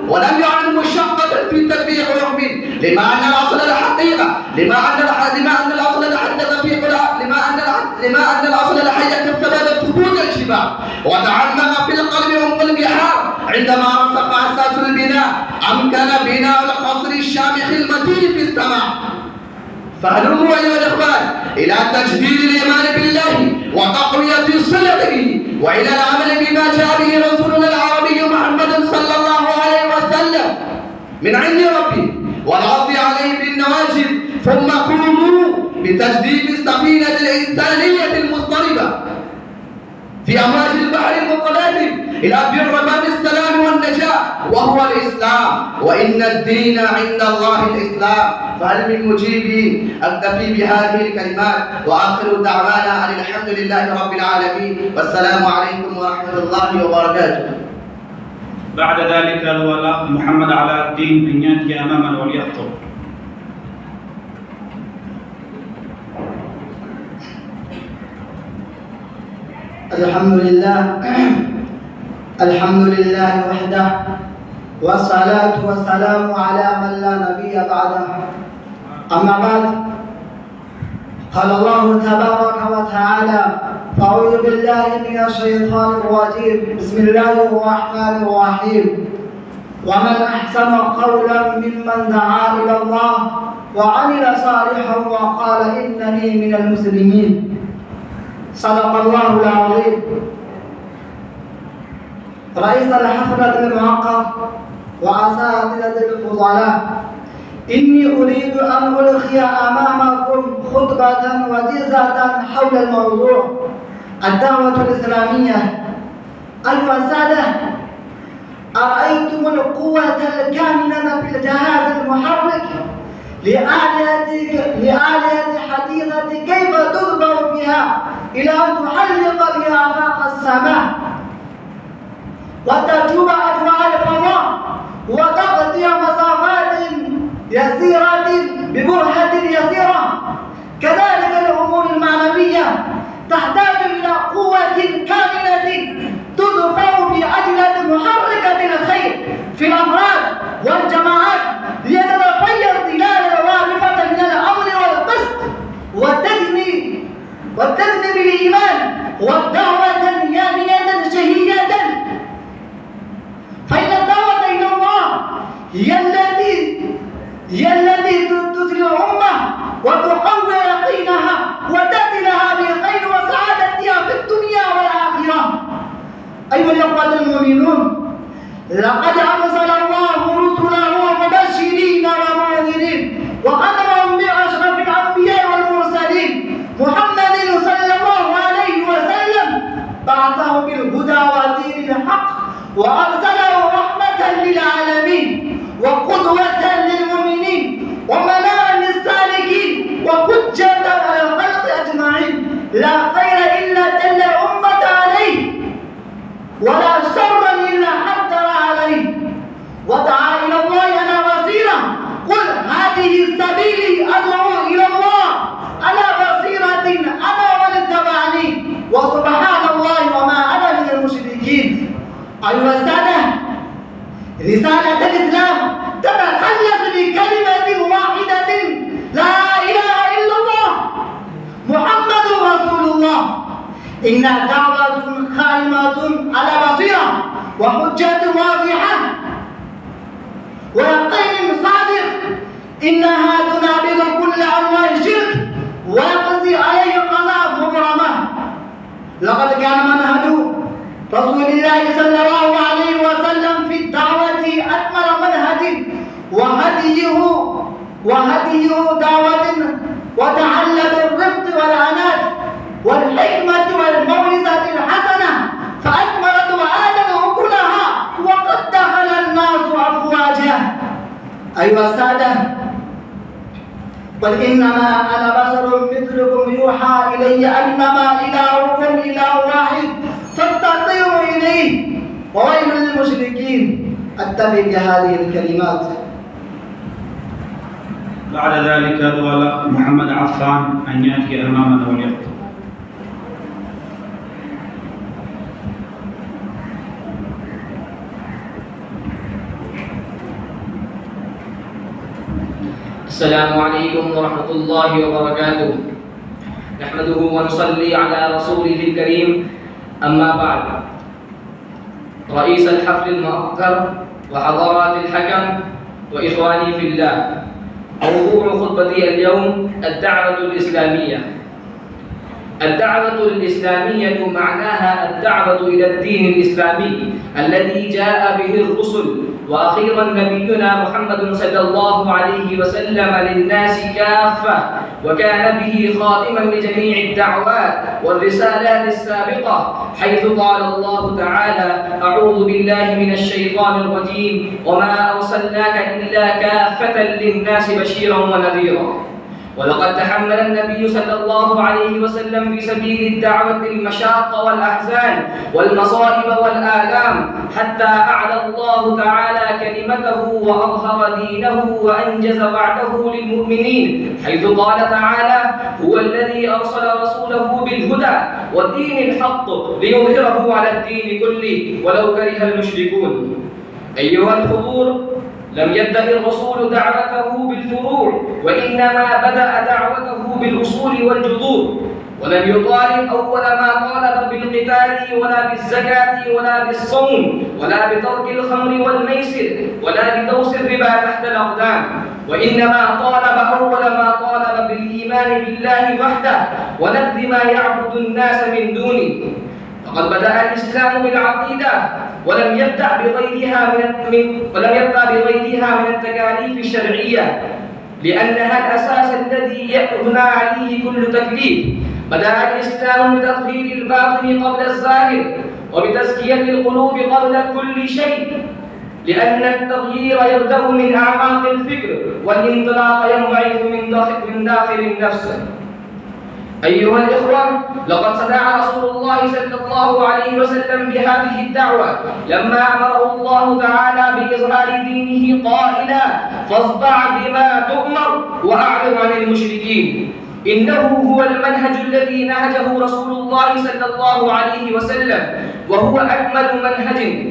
ولم يعانوا مشقة في تطبيق حكمه، لما أن الأصل الحقيقة، لما أن الأصل الحدث في لما أن الأصل الحي ثبت ثبوت الشباب وتعمق في القلب عمق البحار. عندما رسخ أساس البناء أمكن بناء القصر الشامخ المتين في السماء. فهلموا أيها الإخوان إلى تجديد الإيمان بالله وتقوية الصلة به، وإلى العمل بما جاء به رسولنا العربي محمد صلى الله عليه وسلم من عند ربه، والعض عليه بالنواجذ، ثم قوموا بتجديد السفينة الإنسانية المضطربة في أمواج البحر المتلاطم إلى بر باب السلام والنجاة، وهو الإسلام، وإن الدين عند الله الإسلام. فهل من مجيب؟ أكتفي بهذه الكلمات، وآخر دعوانا أن الحمد لله رب العالمين، والسلام عليكم ورحمة الله وبركاته.
بعد ذلك الولاء محمد علاء الدين بن ياتي أمامنا وليخطب.
الحمد لله وحده، والصلاة والسلام على من لا نبي بعده. أما بعد، قال الله تبارك وتعالى: أعوذ بالله من الشيطان الرجيم، بسم الله الرحمن الرحيم. ومن أحسن قولا ممن دعا إلى الله وعمل صالحا وقال إنني من المسلمين. صدق الله العظيم. رئيس الحفلة المعقد وأساتذة الفضلاء، إني أريد أن ألقي أمامكم خطبة وجيزة حول الموضوع الدعوة الإسلامية. أيها السادة، أرأيتم القوة الكامنة في الجهاز المحرك لآلية حديثة كيف تضبط بها إلى أن تحلق بها آفاق السماء وتجوب أجواء الفضاء وتغطي مسافات يسيرة ببرهة يسيرة. كذلك الأمور المعنوية تحتاج إلى قوة كاملة تدفع بعجلة محركة الخير في الأفراد والجماعات ليتتفير ظلال الوارفة من الأمن والقسط وتجني بالإيمان والدعوة يانية شهية. فإن الدعوة إلى الله هي التي تسري الأمة وتقوي يقينها وتأتي لها بالخير وسعادتها في الدنيا والآخرة. أيها الأخوة المؤمنون، لقد أرسل الله رسله مبشرين ومنذرين وختمهم بأشرف الأنبياء والمرسلين محمد صلى الله وأرسله رحمة للعالمين وقدوة للمؤمنين ومنارا للسالكين وحجة على الخلق أجمعين لا خير إلا دل الأمة عليه ولا شر إلا حذر عليه ودعا إلى الله على بصيرة قل هذه سبيلي أدعو إلى الله على بصيرة أنا ومن اتبعني وسبحان الله وما أنا من المشركين. أيها السادة، رسالة الإسلام تتخلص بكلمة واحدة لا إله إلا الله محمد رسول الله. إنها دعوة قائمة على بصيرة وحجة واضحة ويقين صادق. إنها تنابذ كل أنواع الشرك ويقضي عليه قضاء مبرمة. لقد كان منهج رسول الله صلى الله عليه وسلم في الدعوة أكمل منهج وهديه دعوة وتعلم الرفق والعناد والحكمة والموعظة الحسنة فأكملت وآلت كلها وقد دخل الناس أفواجا. أيها السادة، قل إنما أنا بشر مثلكم يوحى إلي أنما إلهكم إله واحد فاستقيموا إليه وويل للمشركين. أكتفي بهذه الكلمات.
بعد ذلك أدعو محمد عفان أن يأتي أمامنا وليخطب.
السلام عليكم ورحمة الله وبركاته. نحمده ونصلي على رسوله الكريم. أما بعد، رئيس الحفل المؤخر وحضرات الحكم وإخواني في الله، موضوع خطبتي اليوم الدعوة الإسلامية. الدعوة الإسلامية معناها الدعوة إلى الدين الإسلامي الذي جاء به الرسل وأخيرا نبينا محمد صلى الله عليه وسلم للناس كافة، وكان به خاتما لجميع الدعوات والرسالات السابقة، حيث قال الله تعالى: أعوذ بالله من الشيطان الرجيم، وما أرسلناك إلا كافة للناس بشيرا ونذيرا. ولقد تحمل النبي صلى الله عليه وسلم في سبيل الدعوة المشاق والأحزان والمصائب والآلام، حتى أعلى الله تعالى كلمته وأظهر دينه وأنجز وعده للمؤمنين، حيث قال تعالى: هو الذي أرسل رسوله بالهدى والدين الحق ليظهره على الدين كله ولو كره المشركون. أيها الحضور، لم يبدأ الرسول دعوته بالفروع، وإنما بدأ دعوته بالأصول والجذور، ولم يطالب أول ما طالب بالقتال ولا بالزكاة ولا بالصوم ولا بترك الخمر والميسر ولا بدوس الربا تحت الأقدام، وإنما طالب أول ما طالب بالإيمان بالله وحده ونبذ ما يعبد الناس من دونه. فقد بدأ الإسلام بالعقيدة ولم يبدأ بغيرها من التكاليف الشرعية، لأنها الأساس الذي يبنى عليه كل تكليف. بدأ الإسلام بتطهير الباطن قبل الظاهر وبتزكية القلوب قبل كل شيء، لأن التغيير يبدأ من أعماق الفكر والانطلاق ينبعث من داخل النفس. أيها الإخوة، لقد صدع رسول الله صلى الله عليه وسلم بهذه الدعوة لما أمره الله تعالى بإظهار دينه قائلا: فاصدع بما تؤمر وأعرض عن المشركين. إنه هو المنهج الذي نهجه رسول الله صلى الله عليه وسلم، وهو أكمل منهج.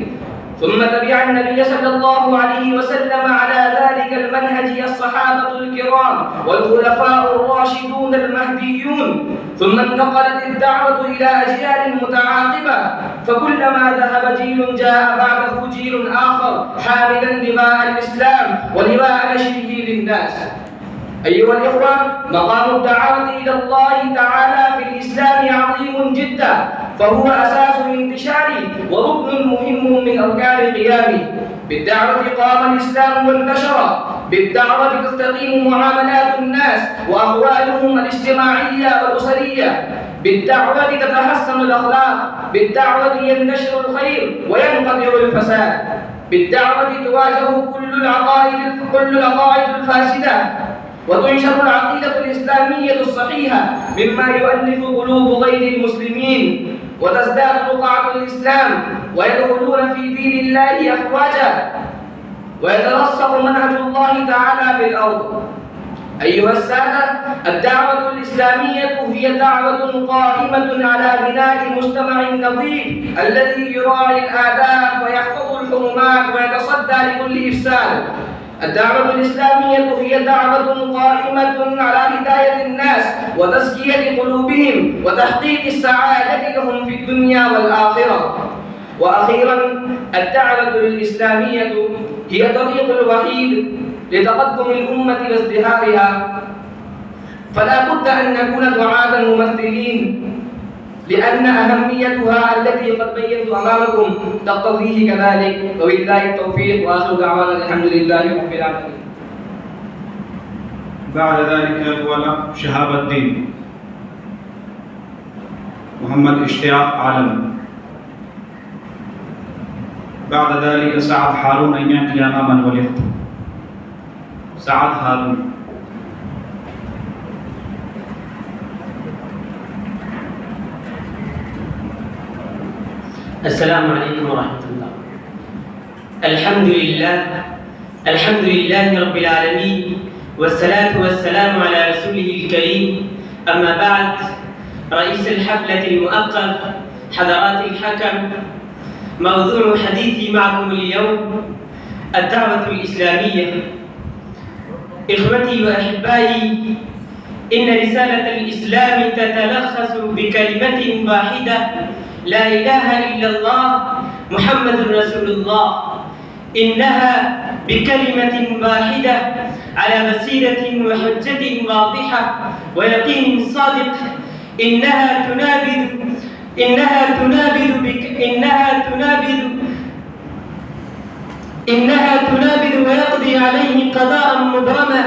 ثم تبع النبي صلى الله عليه وسلم على ذلك المنهج الصحابة الكرام والخلفاء الراشدون المهديون، ثم انتقلت الدعوة إلى أجيال متعاقبة، فكلما ذهب جيل جاء بعده جيل آخر حاملا لواء الإسلام ولواء نشره للناس. أيها الإخوة، مقام الدعوة إلى الله تعالى في الإسلام عظيم جدا، فهو أساس الانتشار وركن مهم من أركان قيامه. بالدعوة قام الإسلام وانتشر، بالدعوة تستقيم معاملات الناس وأحوالهم الاجتماعية والأسرية، بالدعوة تتحسن الأخلاق، بالدعوة ينتشر الخير وينقطع
الفساد. بالدعوة تواجه كل العقائد الفاسدة، وتنشر العقيدة الإسلامية الصحيحة مما يؤلف قلوب غير المسلمين، وتزداد رقعة الإسلام ويدخلون في دين الله أفواجا، ويترسخ منهج الله تعالى في الأرض. أيها السادة، الدعوة الإسلامية هي دعوة قائمة على بناء مجتمع نظيف الذي يراعي الآداب ويحفظ الحرمات ويتصدى لكل إفساد. الدعوة الإسلامية هي دعوة قائمة على هداية الناس وتزكية قلوبهم وتحقيق السعادة لهم في الدنيا والآخرة. وأخيرا، الدعوة الإسلامية هي الطريق الوحيد لتقدم الأمة وازدهارها، فلا بد أن نكون دعاة ممثلين، لأن أهميتها التي قد بينت أمامكم تقتضيه كذلك. وبالله التوفيق، وآخر دعوانا الحمد لله رب العالمين.
بعد ذلك هو شهاب الدين محمد اشتياق عالم. بعد ذلك سعد هارون أن يأتي أماما وليخطب. سعد هارون.
السلام عليكم ورحمة الله. الحمد لله رب العالمين، والصلاة والسلام على رسوله الكريم. أما بعد، رئيس الحفلة المؤقت، حضرات الحكم، موضوع حديثي معكم اليوم الدعوة الإسلامية. إخوتي وأحبائي، إن رسالة الإسلام تتلخص بكلمة واحدة: لا إله إلا الله محمد رسول الله. إنها بكلمة واحدة على بصيرة وحجة واضحة ويقين صادق. إنها تنابذ ويقضي عليه قضاء مبرما.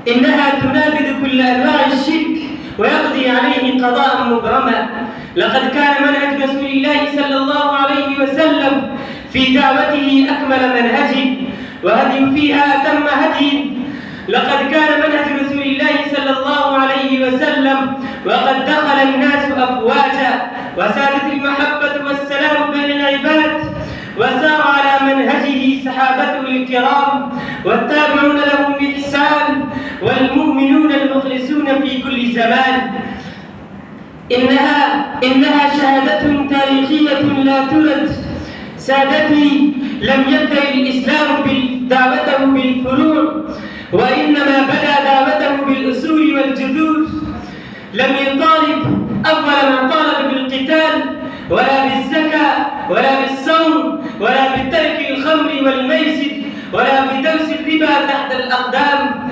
إنها تنابذ كل أنواع الشرك ويقضي عليه قضاء مبرما. لقد كان منهج رسول الله صلى الله عليه وسلم في دعوته أكمل منهج، وهدي فيها أتم هدي. لقد كان منهج رسول الله صلى الله عليه وسلم وقد دخل الناس أفواجا، وسادت المحبة والسلام بين العباد، وسار على منهجه صحابته الكرام والتابعون لهم بإحسان والمؤمنون المخلصون في كل زمان. إنها شهادة تاريخية لا ترد. سادتي، لم يبدأ الإسلام دعوته بالفروع، وإنما بدأ دعوته بالأصول والجذور. لم يطالب أول ما طالب بالقتال ولا بالزكاة ولا بالصوم ولا بترك الخمر والميسر ولا بدوس الربا تحت الأقدام،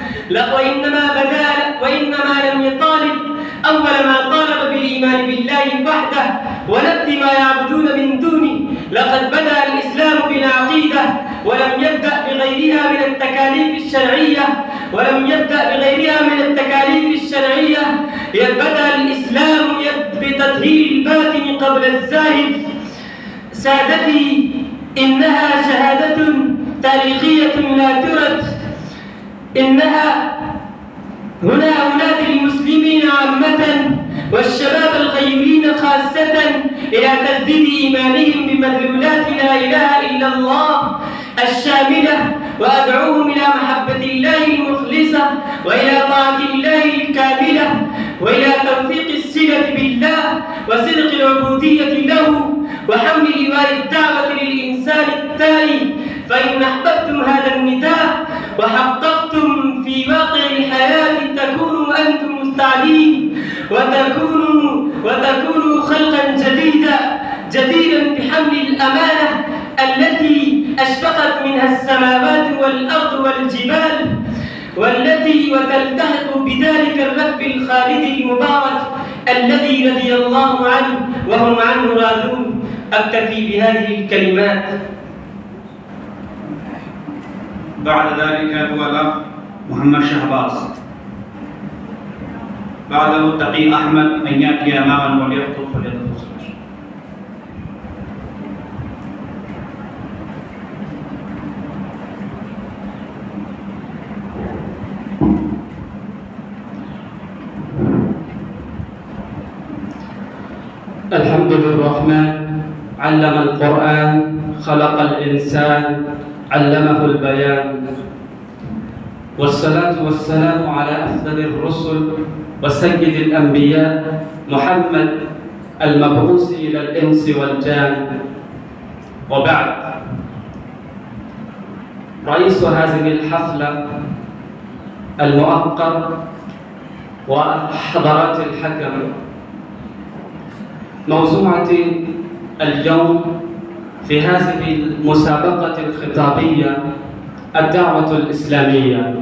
وإنما لم يطالب أول ما طالب بالإيمان بالله وحده ونبذ ما يعبدون من دونه. لقد بدأ الإسلام بالعقيدة ولم يبدأ بغيرها من التكاليف الشرعية. بدأ الإسلام بتطهير الباطن قبل الظاهر. سادتي، إنها شهادة تاريخية لا ترد. هنا أنادي المسلمين عامة والشباب الغيورين خاصة إلى تجديد إيمانهم بمدلولات لا إله إلا الله الشاملة، وأدعوهم إلى محبة الله المخلصة وإلى طاعة الله الكاملة وإلى توثيق الصلة بالله وصدق العبودية له وحمل لواء الدعوة للإنسان التالي. فإن أحببتم هذا النداء وحققتم في واقع الحياة تكونوا أنتم مستعدين وتكونوا خلقا جديدا بحمل الأمانة التي أشفقت منها السماوات والأرض والجبال، وتلتحق بذلك الركب الخالد المبارك الذي رضي الله عنه وهم عنه راضون. أكتفي بهذه الكلمات.
بعد ذلك هو محمد شهباز. بعده تقي أحمد أن يأتي أماما وليخطب فليتفضل.
الحمد للرحمن علم القرآن خلق الإنسان علمه البيان والصلاة والسلام على أفضل الرسل وسيد الأنبياء محمد المبعوث إلى الإنس والجان وبعد. رئيس هذه الحفلة المؤقر وحضرات الحكم، موضوعة اليوم في هذه المسابقة الخطابية الدعوة الإسلامية.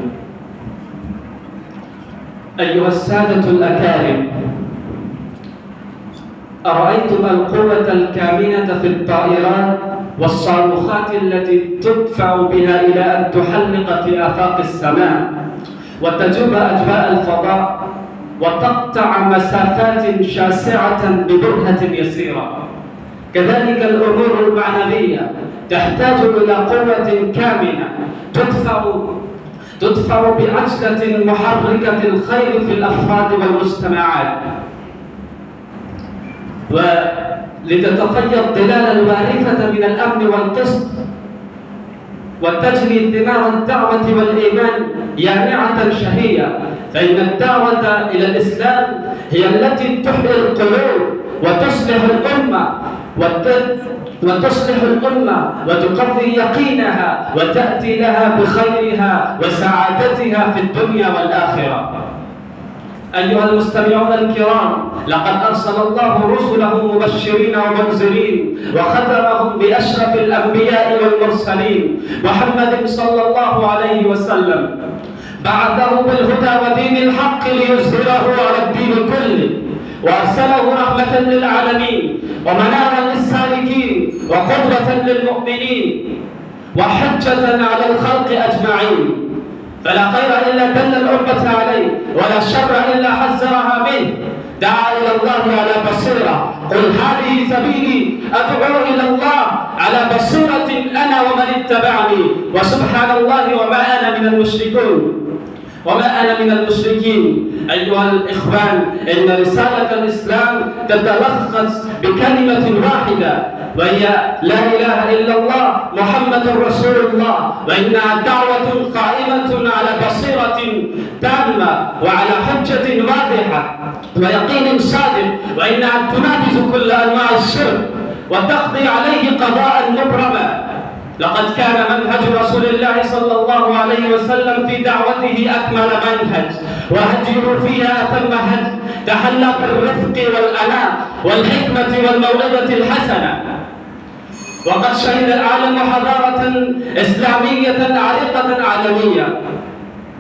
أيها السادة الأكارم، أرأيتم القوة الكامنة في الطائرات والصاروخات التي تدفع بها إلى أن تحلق في آفاق السماء وتجوب أجواء الفضاء وتقطع مسافات شاسعة ببرهة يسيرة؟ كذلك الأمور المعنوية تحتاج إلى قوة كامنة تدفع بعجلة محركة الخير في الأفراد والمجتمعات ولتتفيض ظلال الوارثة من الأمن والقسط وتجري ثمار الدعوة والإيمان يانعة شهية، فإن الدعوة إلى الإسلام هي التي تحيي القلوب وتصلح الأمة وتقوي يقينها وتأتي لها بخيرها وسعادتها في الدنيا والآخرة. أيها المستمعون الكرام، لقد أرسل الله رسله مبشرين ومنذرين وختمهم بأشرف الأنبياء والمرسلين محمد صلى الله عليه وسلم، بعثه بالهدى ودين الحق ليظهره على الدين كله، وأرسله رحمة للعالمين ومنارا للسالكين وقدوة للمؤمنين وحجة على الخلق أجمعين، فلا خير إلا دل الأمة عليه ولا شر إلا حذرها منه. دعا إلى الله على بصيرة، قل هذه سبيلي أدعو إلى الله على بصيرة أنا ومن اتبعني وسبحان الله وما أنا من المشركين. أيها الإخوان، إن رسالة الإسلام تتلخص بكلمة واحدة وهي لا إله إلا الله محمد رسول الله، وإنها دعوة قائمة على بصيرة تامة وعلى حجة واضحة ويقين صادق، وإنها تنابذ كل أنواع الشرك وتقضي عليه قضاء مبرما. لقد كان منهج رسول الله صلى الله عليه وسلم في دعوته أكمل منهج، وهديه فيها أتم هدي، تحلى بالرفق والأناة والحكمة والموعظة الحسنة. وقد شهد العالم حضارة إسلامية عريقة عالمية،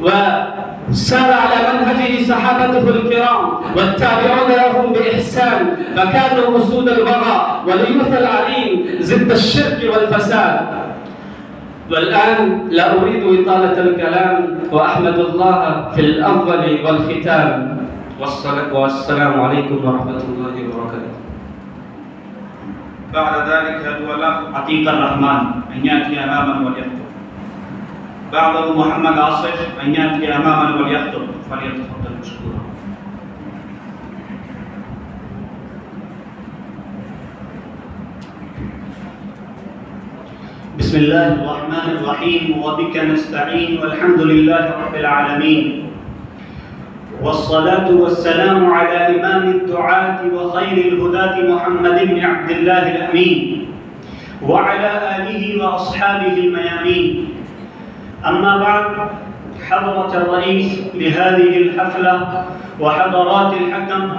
وسار على منهجه صحابته الكرام والتابعون لهم بإحسان، فكانوا أسود الوغى وليوث العليم ضد الشرك والفساد. والآن لا أريد إطالة الكلام، وأحمد الله في الأول والختام، والسلام عليكم ورحمة الله وبركاته.
بعد ذلك الولاء عتيق الرحمن أن يأتي أماما وليخطب، بعده محمد عاصف أن يأتي أماما وليخطب، فليتفضل مشكورا.
بسم الله الرحمن الرحيم، وبك نستعين، والحمد لله رب العالمين، والصلاة والسلام على إمام الدعاة وخير الهداة محمد بن عبد الله الأمين وعلى آله وأصحابه الميامين. أما بعد، حضرة الرئيس لهذه الحفلة وحضرات الحكم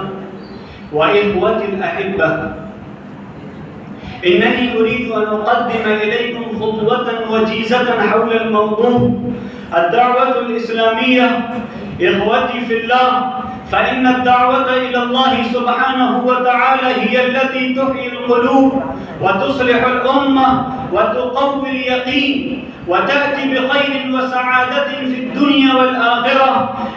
وإخوة الأحبة، إنني أريد أن أقدم إليكم خطوة وجيزة حول الموضوع الدعوة الإسلامية. إخوتي في الله، فإن الدعوة إلى الله سبحانه وتعالى هي التي تحيي القلوب وتصلح الأمة وتقوي اليقين وتأتي بخير وسعادة في الدنيا والآخرة.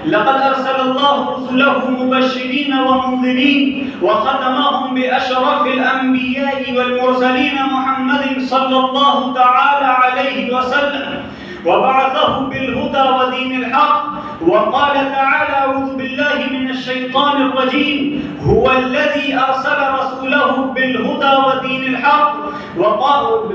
لقد أرسل الله رسله مبشرين ومنذرين وختمهم بأشرف الأنبياء والمرسلين محمد صلى الله تعالى عليه وسلم،
وبعثه بالهدى ودين الحق. وقال تعالى: أعوذ بالله من الشيطان الرجيم: هو الذي أرسل رسوله بالهدى ودين الحق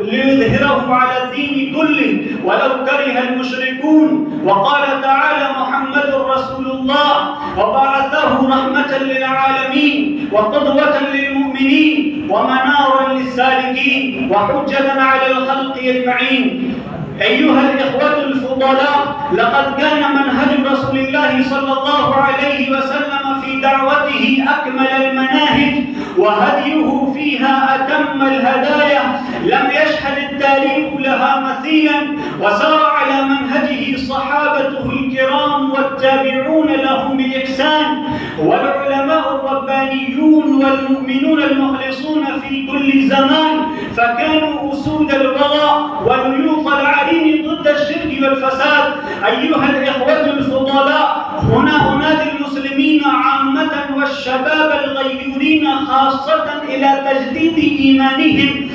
ليظهره على الدين كله ولو كره المشركون. وقال تعالى: محمد رسول الله وبعثه رحمة للعالمين وقدوة للمؤمنين ومنارا للسالكين وحجة على الخلق أجمعين. أيها الإخوة الفضلاء، لقد كان منهج رسول الله صلى الله عليه وسلم في دعوته أكمل المناهج وهديه فيها أتم الهدايا، لم يشهد التاريخ لها مثيلا، وسار على منهجه صحابته الكرام والتابعون لهم بإحسان والعلماء الربانيون والمؤمنون المخلصون في كل زمان، فكانوا أسود الوغى وليوط العرين ضد الشرك والفساد. أيها الإخوة الفضلاء، هنا أنادي المسلمين عامة والشباب الغيورين خاصة إلى تجديد إيمانهم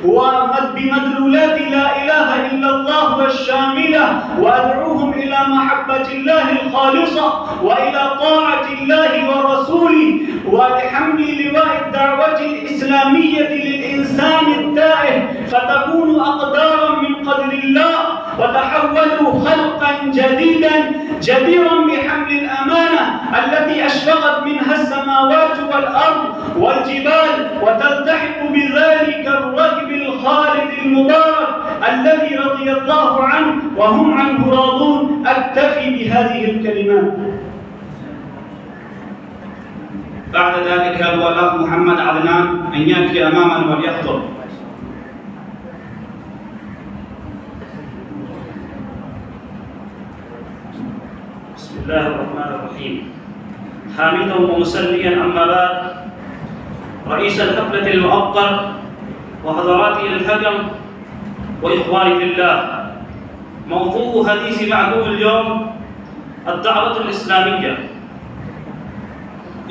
وبمدلولات لا إله إلا الله الشاملة، وأدعوهم إلى محبة الله الخالصة وإلى طاعة الله ورسوله ولحمل لواء الدعوة الإسلامية للإنسان التائه، فتكونوا أقدارا من قدر الله وتحولوا خلقا جديدا جديرا بحمل الأمانة التي أشفقت منها السماوات والأرض والجبال، وتلتحق بذلك الركب الخالد المبارك الذي رضي الله عنه وهم عنه راضون. أكتفي بهذه الكلمات.
بعد ذلك هو الأخ محمد عدنان أن يأتي أمامنا وليخطب.
بسم الله الرحمن الرحيم. حامدا ومسليا، أما بعد، رئيس الحفلة المؤقر وحضرات الحكم وإخواني في الله، موضوع حديث معكم اليوم الدعوة الإسلامية.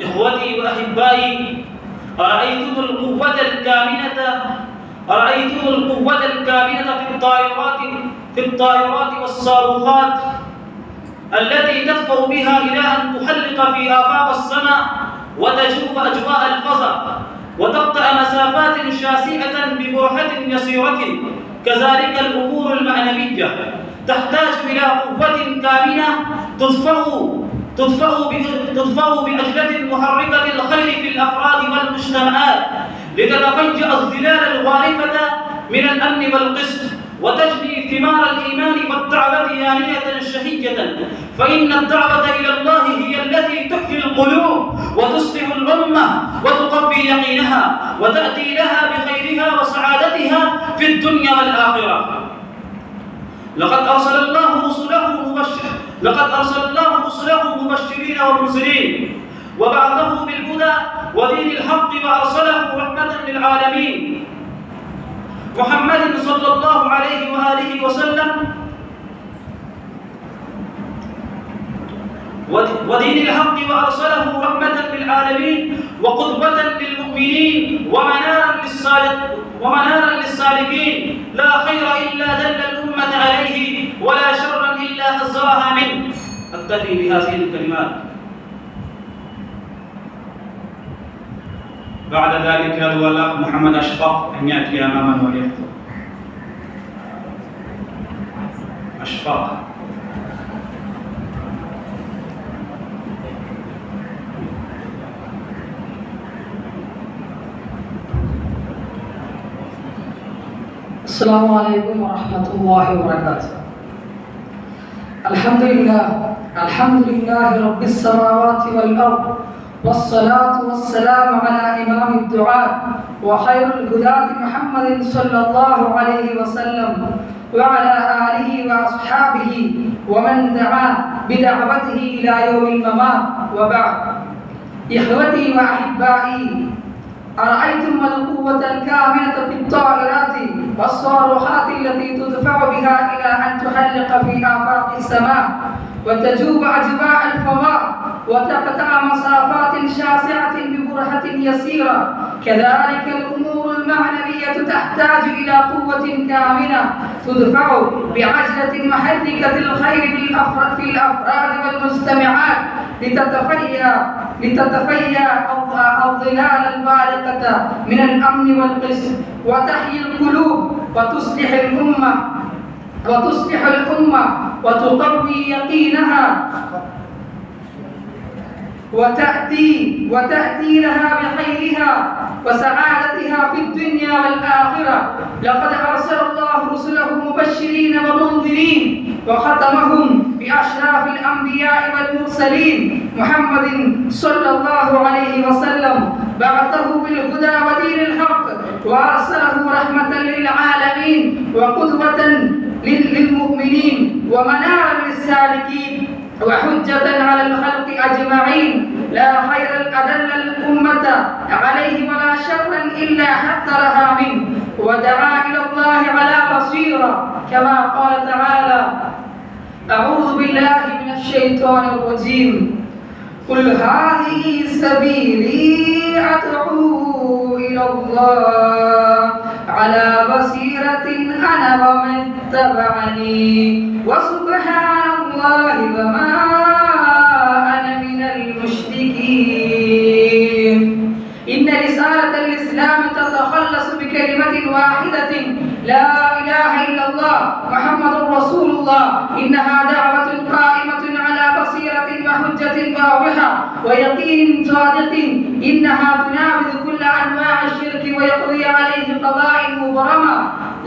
إخوتي وأحبائي، أرأيتم القوة الكامنة في الطائرات والصاروخات التي تدفع بها إلى أن تحلق في آفاق السماء وتجوب أجواء الفضاء وتقطع مسافات شاسعة ببرهة يسيرة. كذلك الأمور المعنوية تحتاج إلى قوة كامنة تدفع بعجلة محركة الخير في الأفراد والمجتمعات لتتفجأ الظلال الغارفة من الأمن والقسط وتجني ثمار الإيمان والدعوة آنية شهية، فإن الدعوة إلى الله هي التي تحيي القلوب وتصلح الأمة وتقوي يقينها وتأتي لها بخيرها وسعادتها في الدنيا والآخرة. لقد أرسل الله رسله مبشرين ومنذرين، وبعثه بالهدى ودين الحق، وأرسله رحمة للعالمين محمد صلى الله عليه وآله وسلم ودين الحق، وأرسله رحمة للعالمين وقدوة للمؤمنين ومنارا للسالكين. لا خير إلا دل الأمة عليه، ولا شر إلا حذرها منه. أكتفي بهذه الكلمات.
بعد ذلك هو الأخ محمد أشفاق أن يأتي أمامنا وليخطب. أشفاق.
السلام عليكم ورحمة الله وبركاته. الحمد لله رب السماوات والأرض، والصلاة والسلام على إمام الدعاء وخير الهداة محمد صلى الله عليه وسلم وعلى آله وأصحابه ومن دعا بدعوته إلى يوم الممات، وبعد. إخوتي وأحبائي، أرأيتم القوة الكامنة في الطائرات والصاروخات التي تدفع بها إلى أن تحلق في آفاق السماء وتجوب أجواء الفضاء وتقطع مسافات شاسعة ببرهة يسيرة. كذلك الأمور المعنوية تحتاج إلى قوة كامنة تدفع بعجلة محركة الخير في الأفراد والمجتمعات لتتفيأ الظلال البارقة من الأمن والقسط وتحيي القلوب وتصلح الأمة وتقوي يقينها وتأتي لها بخيرها وسعادتها في الدنيا والآخرة. لقد أرسل الله رسله مبشرين ومنذرين وختمهم بأشراف الأنبياء والمرسلين محمد صلى الله عليه وسلم، بعثه بالهدى ودين الحق وأرسله رحمة للعالمين وقدوة للمؤمنين ومنارا للسالكين وحجة على الخلق أجمعين. لا خير أدل الأمة عليه ولا شرا إلا حذرها منه ودعا إلى الله على بصيرة كما قال تعالى: أعوذ بالله من الشيطان الرجيم. قل هذه سبيلي أدعو إلى الله على بصيرة أنا ومن اتبعني وسبحان الله وما أنا من المشركين. إن رسالة الإسلام تتخلص بكلمة واحدة: لا إله إلا الله محمد رسول الله. إنها دعوة قائمة على بصيرة وحجة واضحة ويقين صادق. إنها تنابذ كل أنواع الشرك ويقضي عليه قضاء مبرمة.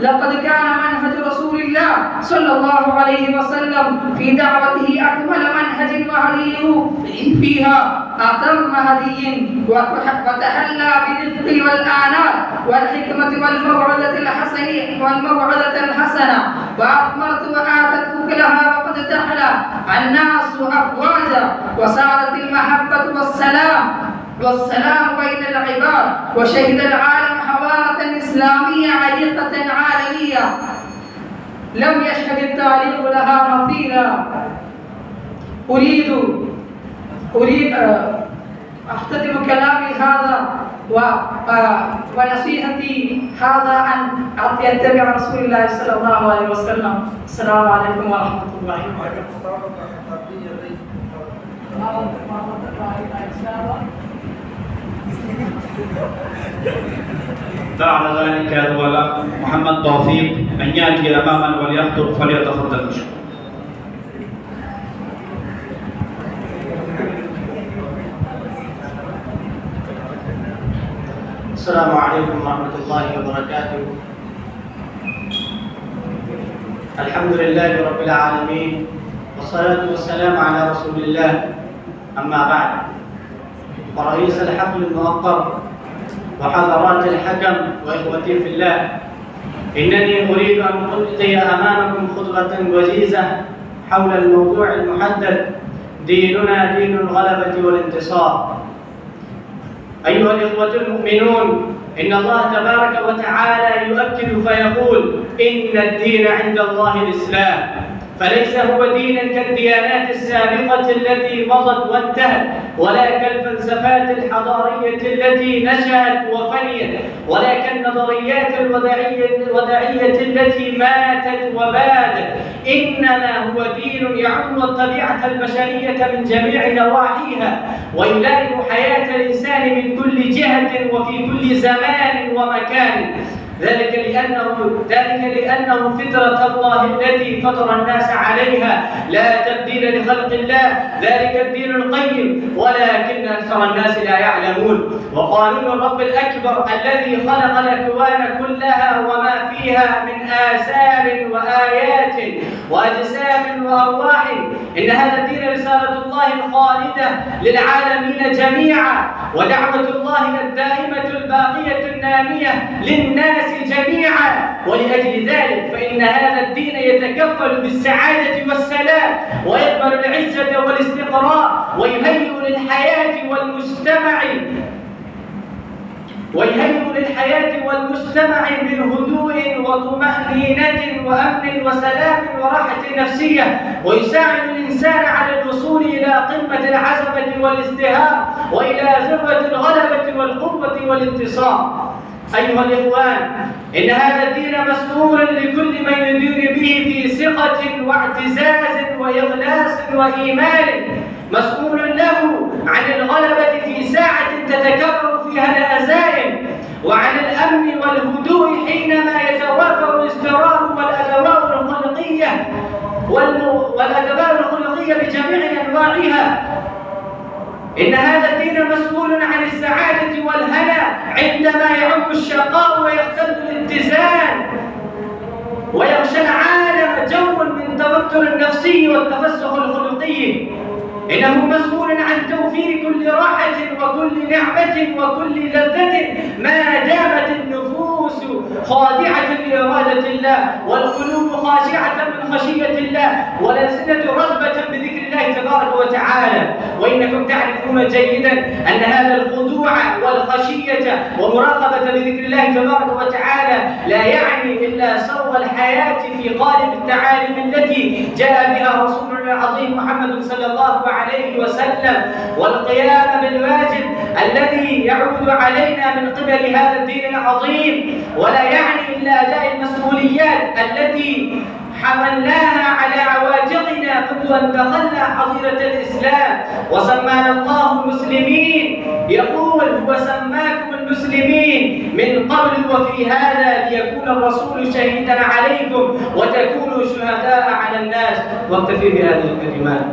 لقد كان منهج رسول الله صلى الله عليه وسلم في دعوته أكمل منهج وهديه فيها أتم هدي وتحلى بالرفق والآنات والحكمة والموعظة الحسنة وأثمرت وآتت أكلها وقد دخل الناس أفواجا وسارت المحبة والسلام بين العباد وشهد العالم حضارة إسلامية عريقة عالمية لم يشهد التاريخ لها مثيلا. أريد أختتم كلامي هذا ونصيحتي هذا أن أتبع رسول الله صلى الله عليه وسلم. السلام عليكم ورحمة الله وبركاته.
بعد ذلك الأخ محمد توفيق أن يأتي أماما وليخطب فليتفضل مشكور.
السلام عليكم ورحمة الله وبركاته. الحمد لله رب العالمين والصلاة والسلام على رسول الله. أما بعد، ورئيس الحفل الموقر وحضرات الحكم وإخوتي في الله، إنني أريد أن ألقي أمامكم خطبة وجيزة حول الموضوع المحدد: ديننا دين الغلبة والانتصار. أيها الإخوة المؤمنون، إن الله تبارك وتعالى يؤكد فيقول: إن الدين عند الله الإسلام، فليس هو دينا كالديانات السابقة التي مضت وانتهت، ولا كالفلسفات الحضارية التي نشأت وفنيت، ولا كالنظريات الوداعية التي ماتت وبادت. إنما هو دين يعم الطبيعة البشرية من جميع نواحيها ويلائم حياة الإنسان من كل جهة وفي كل زمان ومكان. ذلك لأنه فطرة الله التي فطر الناس عليها، لا تبديل لخلق الله، ذلك الدين القيم، ولكن أكثر الناس لا يعلمون. وقانون الرب الأكبر الذي خلق الأكوان كلها وما فيها من آثار وآيات وأجسام وأرواح، إن هذا الدين رسالة الله الخالدة للعالمين جميعا، ودعوة الله الدائمة الباقية النامية للناس جميعا. ولأجل ذلك فإن هذا الدين يتكفل بالسعادة والسلام، ويقبل العزة والاستقرار، ويهيئ للحياة والمجتمع بالهدوء وطمأنينة وأمن وسلام وراحة نفسية، ويساعد الإنسان على الوصول إلى قمة العزمة والازدهار وإلى ذروة الغلبة والقوة والانتصار.
أيها الإخوان، إن هذا الدين مسؤول لكل من يدين به في ثقة واعتزاز وإخلاص وإيمان، مسؤول له عن الغلبة في ساعة تتكرر فيها الأزائم، وعن الأمن والهدوء حينما يتوافر الاضطراب والأدوار الخلقية بجميع أنواعها. إن هذا الدين مسؤول عن السعادة والهنا عندما يعم الشقاء ويختل الاتزان ويغشى العالم جو من التوتر النفسي والتفسخ الخلقي. إنه مسؤول عن توفير كل راحة وكل نعمة وكل لذة ما دامت النفوس خاضعة لإرادة الله والقلوب خاشعة من خشية الله والألسنة رغبة بذكر الله تبارك وتعالى. وإنكم تعرفون جيدا أن هذا الخضوع والخشية ومراقبة بذكر الله تبارك وتعالى لا يعني إلا سوغ الحياة في قالب التعاليم التي جاء بها رسولنا العظيم محمد صلى الله عليه وسلم، والقيام بالواجب الذي يعود علينا من قبل هذا الدين العظيم، ولا يعني إلا أداء المسؤوليات التي حملناها على عواتقنا منذ أن دخلنا حظيرة الإسلام وسمانا الله مسلمين. يقول هو سماكم المسلمين من قبل وفي هذا ليكون الرسول شهيدا عليكم وتكونوا شهداء على الناس. واكتفي بهذه الكلمات.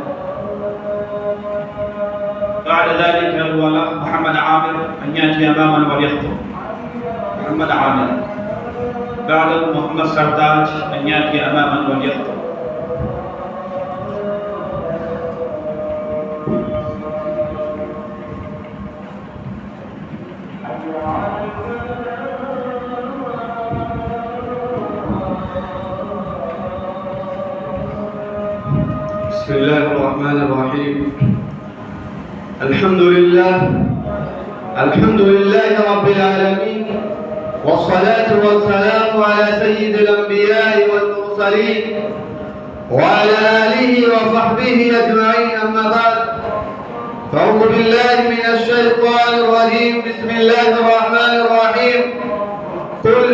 بعد ذلك الولاء محمد عامر أن يأتي أمامنا وليخطب. محمد عامر. بعده محمد سرداج أن يأتي أمامنا وليخطب.
بسم الله الرحمن الرحيم. الحمد لله رب العالمين، والصلاة والسلام على سيد الأنبياء والمرسلين وعلى آله وصحبه أجمعين، أما بعد، فأعوذ بالله من الشيطان الرجيم. بسم الله الرحمن الرحيم. قل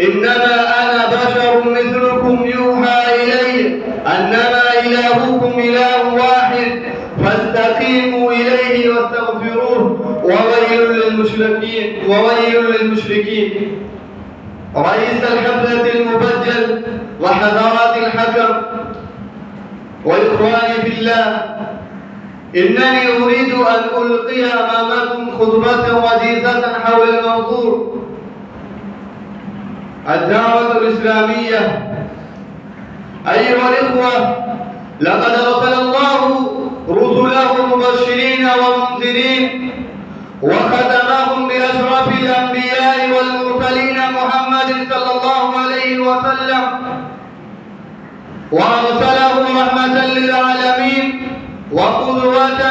إنما أنا بشر مثلكم يوحى إلي أنما إلهكم إله واحد فاستقيموا إليه واستغفروه وويل للمشركين. رئيس الحفلة المبجل وحضرات الحكم وإخواني في الله، إنني أريد أن ألقي أمامكم خطبة وجيزة حول الموضوع الدعوة الإسلامية. أيها الإخوة، لقد أرسل الله رسله مبشرين ومنذرين وختمهم بأشرف الأنبياء والمرسلين محمد صلى الله عليه وسلم، وأرسله رحمة للعالمين وقدوة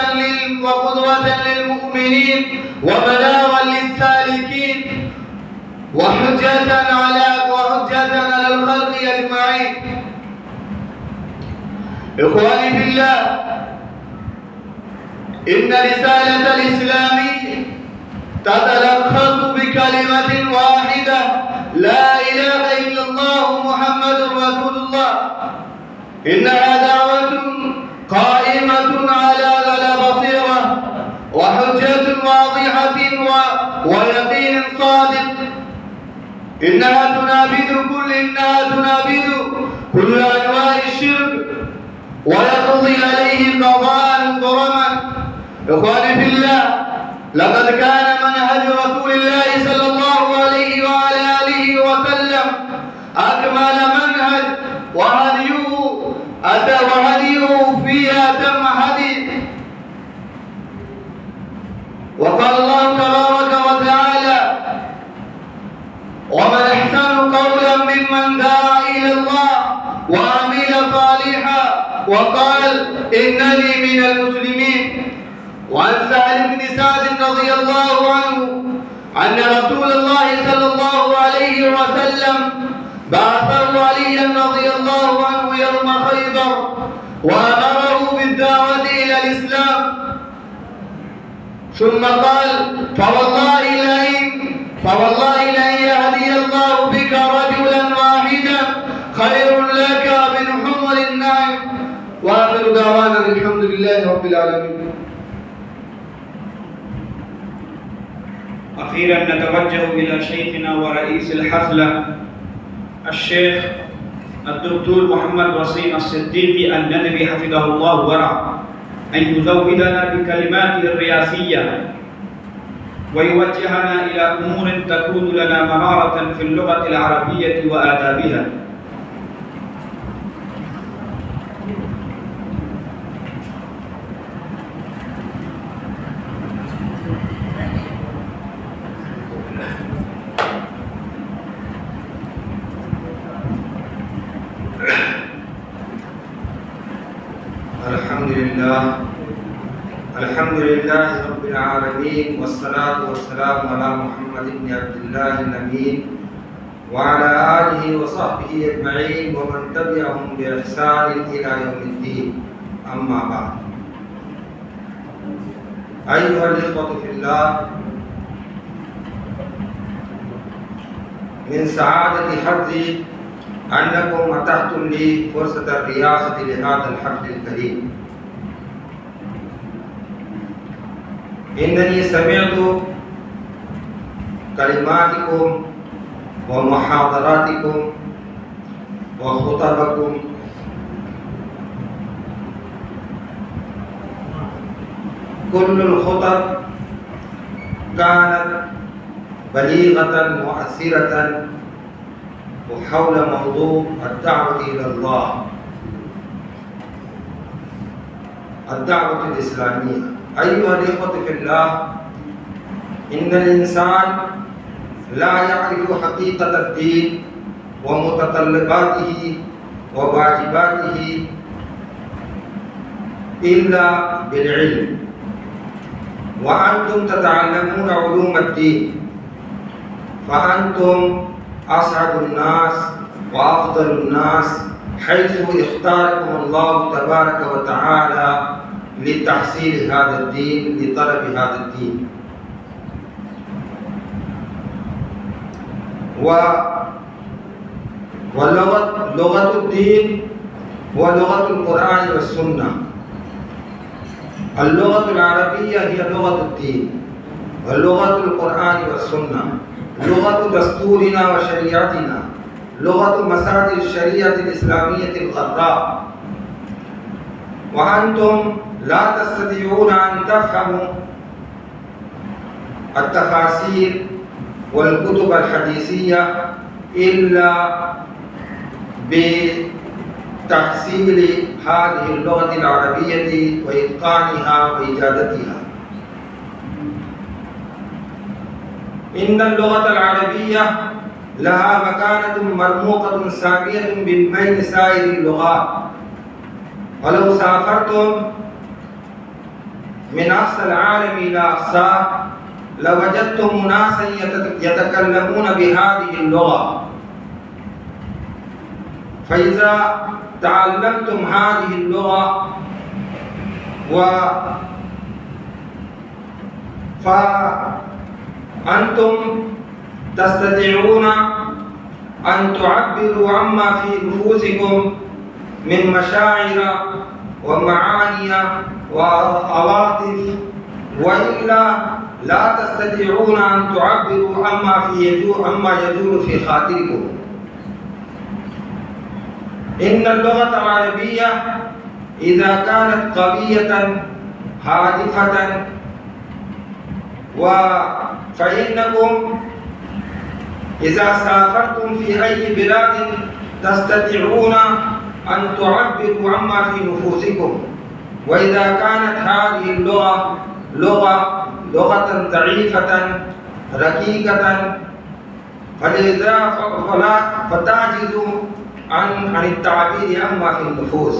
للمؤمنين وبلاغا للسالكين وحجة على الخلق أجمعين. إخواني في الله، إن رسالة الإسلام تتلخص بكلمة واحدة: لا إله إلا الله محمد رسول الله. إنها دعوة قائمة على بصيرة وحجة واضحة ويقين صادق. إنها تنابذ كل أنواع الشرك ويقضي عليه قضاء مبرما. إخواني في الله، لقد كان منهج رسول الله صلى الله عليه وعلى آله وسلم أكمل منهج، وهديه فيها تم هدي. وقال الله تبارك وتعالى: ومن أحسن قولا ممن دعا إلى الله وعمل صالحا وقال إنني من المسلمين. وعن سهل بن سعد رضي الله عنه أن رسول الله صلى الله عليه وسلم بعثه عليا رضي الله عنه يوم خيبر وأمره بالدعوة إلى الإسلام، ثم قال: فوالله لئن الله بك رجلا واحدا خير لك من حمر النعم. وآخر دعوانا الحمد لله رب العالمين.
أخيرا نتوجه إلى شيخنا ورئيس الحفلة الشيخ الدكتور محمد وسيم الصديقي الندبي حفظه الله ورعاه أن يزودنا بكلماته الرئاسية ويوجهنا إلى أمور تكون لنا منارة في اللغة العربية وآدابها.
الحمد لله رب العالمين، والصلاة والسلام على محمد بن عبد الله الأمين وعلى آله وصحبه أجمعين ومن تبعهم بإحسان إلى يوم الدين. أما بعد، أيها الإخوة في الله، من سعادة حظي أنكم أتحتم لي فرصة الرئاسة لهذا الحفل الكريم. إنني سمعت كلماتكم ومحاضراتكم وخطبكم كل الخطب كانت بليغة مؤثرة وحول موضوع الدعوة إلى الله، الدعوة الإسلامية. أيها الإخوة في الله، إن الإنسان لا يعرف حقيقة الدين ومتطلباته وواجباته إلا بالعلم، وأنتم تتعلمون علوم الدين، فأنتم أسعد الناس وأفضل الناس حيث اختاركم الله تبارك وتعالى لتحصيل هذا الدين، لطلب هذا الدين. ولغة الدين ولغة القرآن والسنة. اللغة العربية هي لغة الدين، ولغة القرآن والسنة لغة دستورنا وشريعتنا، لغة مصادر الشريعة الإسلامية الغراء. وأنتم لا تستطيعون أن تفهموا التفاسير والكتب الحديثية إلا بتحصيل هذه اللغة العربية وإتقانها وإجادتها. إن اللغة العربية لها مكانة مرموقة سامية من بين سائر اللغات، ولو سافرتم من أقصى العالم إلى أقصاه لوجدتم أناسا يتكلمون بهذه اللغة. فإذا تعلمتم هذه اللغة فأنتم تستطيعون أن تعبروا عما في نفوسكم من مشاعر ومعاني وعواطف، وإلا لا تستطيعون أن تعبروا عما يدور في خاطركم. إن اللغة العربية إذا كانت قوية هادفة فإنكم إذا سافرتم في أي بلاد تستطيعون أن تعبروا عما في نفوسكم. وإذا كانت هذه اللغة لغة ضعيفة رقيقة فتعجز عن التعبير عما في النفوس.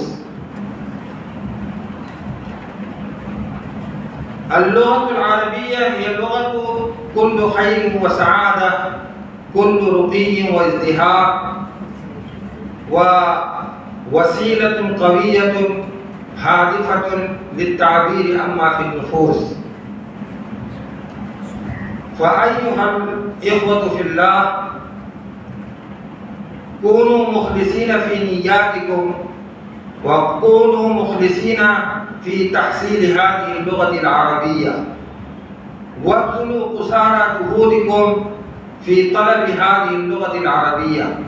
اللغة العربية هي لغة كل خير وسعادة، كل رقي وازدهار، ووسيلة قوية هادفة للتعبير عما في النفوس. فأيها الإخوة في الله، كونوا مخلصين في نياتكم وكونوا مخلصين في تحصيل هذه اللغة العربية وابذلوا قصارى جهودكم في طلب هذه اللغة العربية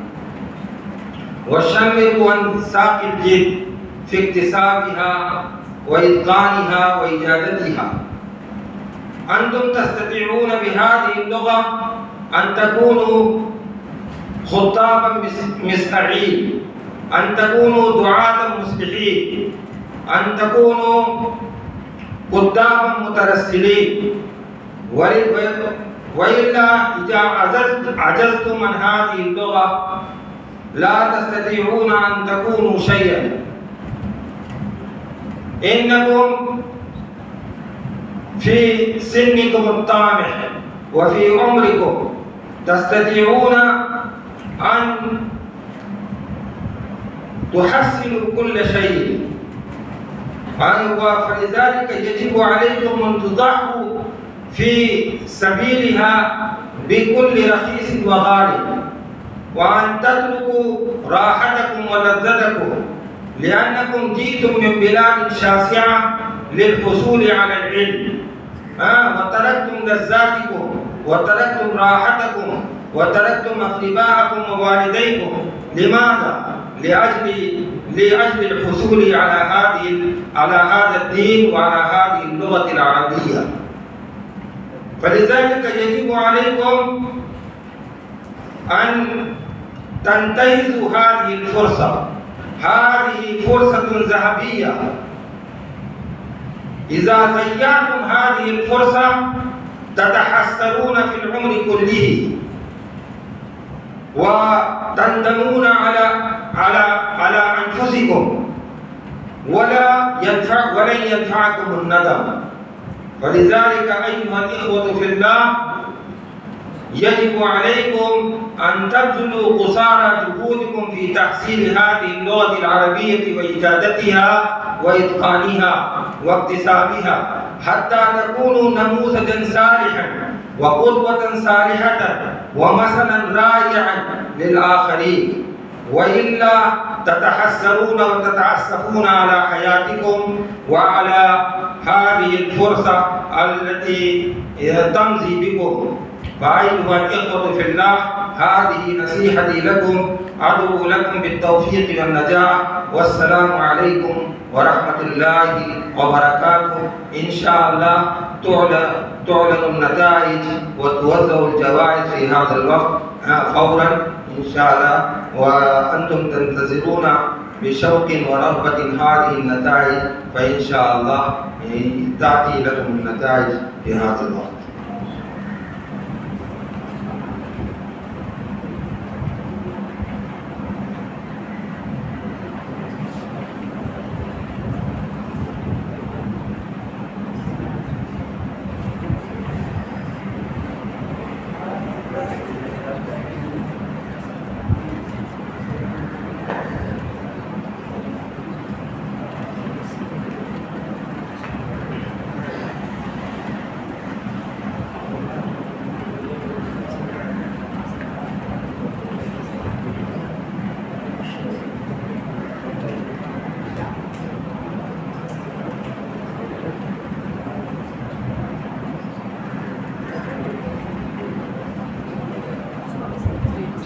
وشمروا عن ساق الجد في اكتسابها وإتقانها وإجادتها. أنتم تستطيعون بهذه اللغة أن تكونوا خطابا مسرعين، أن تكونوا دعاة مصلحين، أن تكونوا قداما مترسلين، وإلا إذا عجزتم عن هذه اللغة لا تستطيعون أن تكونوا شيئا. إنكم في سنكم الطامح وفي عمركم تستطيعون أن تحصلوا كل شيء، فلذلك يجب عليكم أن تضحوا في سبيلها بكل رخيص وغالي، وأن تتركوا راحتكم ولذتكم، لأنكم جئتم من بلاد شاسعة للحصول على العلم، وتركتم لذاتكم وتركتم راحتكم وتركتم أقرباءكم ووالديكم. لماذا؟ لأجل الحصول على هذا الدين وعلى هذه اللغة العربية. فلذلك يجب عليكم أن تنتهزوا هذه الفرصة، هذه فرصة ذهبية. إذا ضيعتم هذه الفرصة تتحسرون في العمر كله وتندمون على أنفسكم ولن ينفعكم الندم. ولذلك أيها الإخوة في الله يجب عليكم أن تبذلوا قصارى جهودكم في تحصيل هذه اللغة العربية وإجادتها وإتقانها واكتسابها حتى تكونوا نموذجا صالحا وقدوة صالحة ومثلا رائعا للآخرين، وإلا تتحسرون وتتعسفون على حياتكم وعلى هذه الفرصة التي تمضي بكم. فأيها الإخوة في الله، هذه نصيحتي لكم، أدعو لكم بالتوفيق والنجاح، والسلام عليكم ورحمة الله وبركاته. إن شاء الله تعلن النتائج وتوزع الجوائز في هذا الوقت فورا إن شاء الله، وأنتم تنتظرون بشوق ورغبة هذه النتائج، فإن شاء الله تأتي لكم النتائج في هذا الوقت.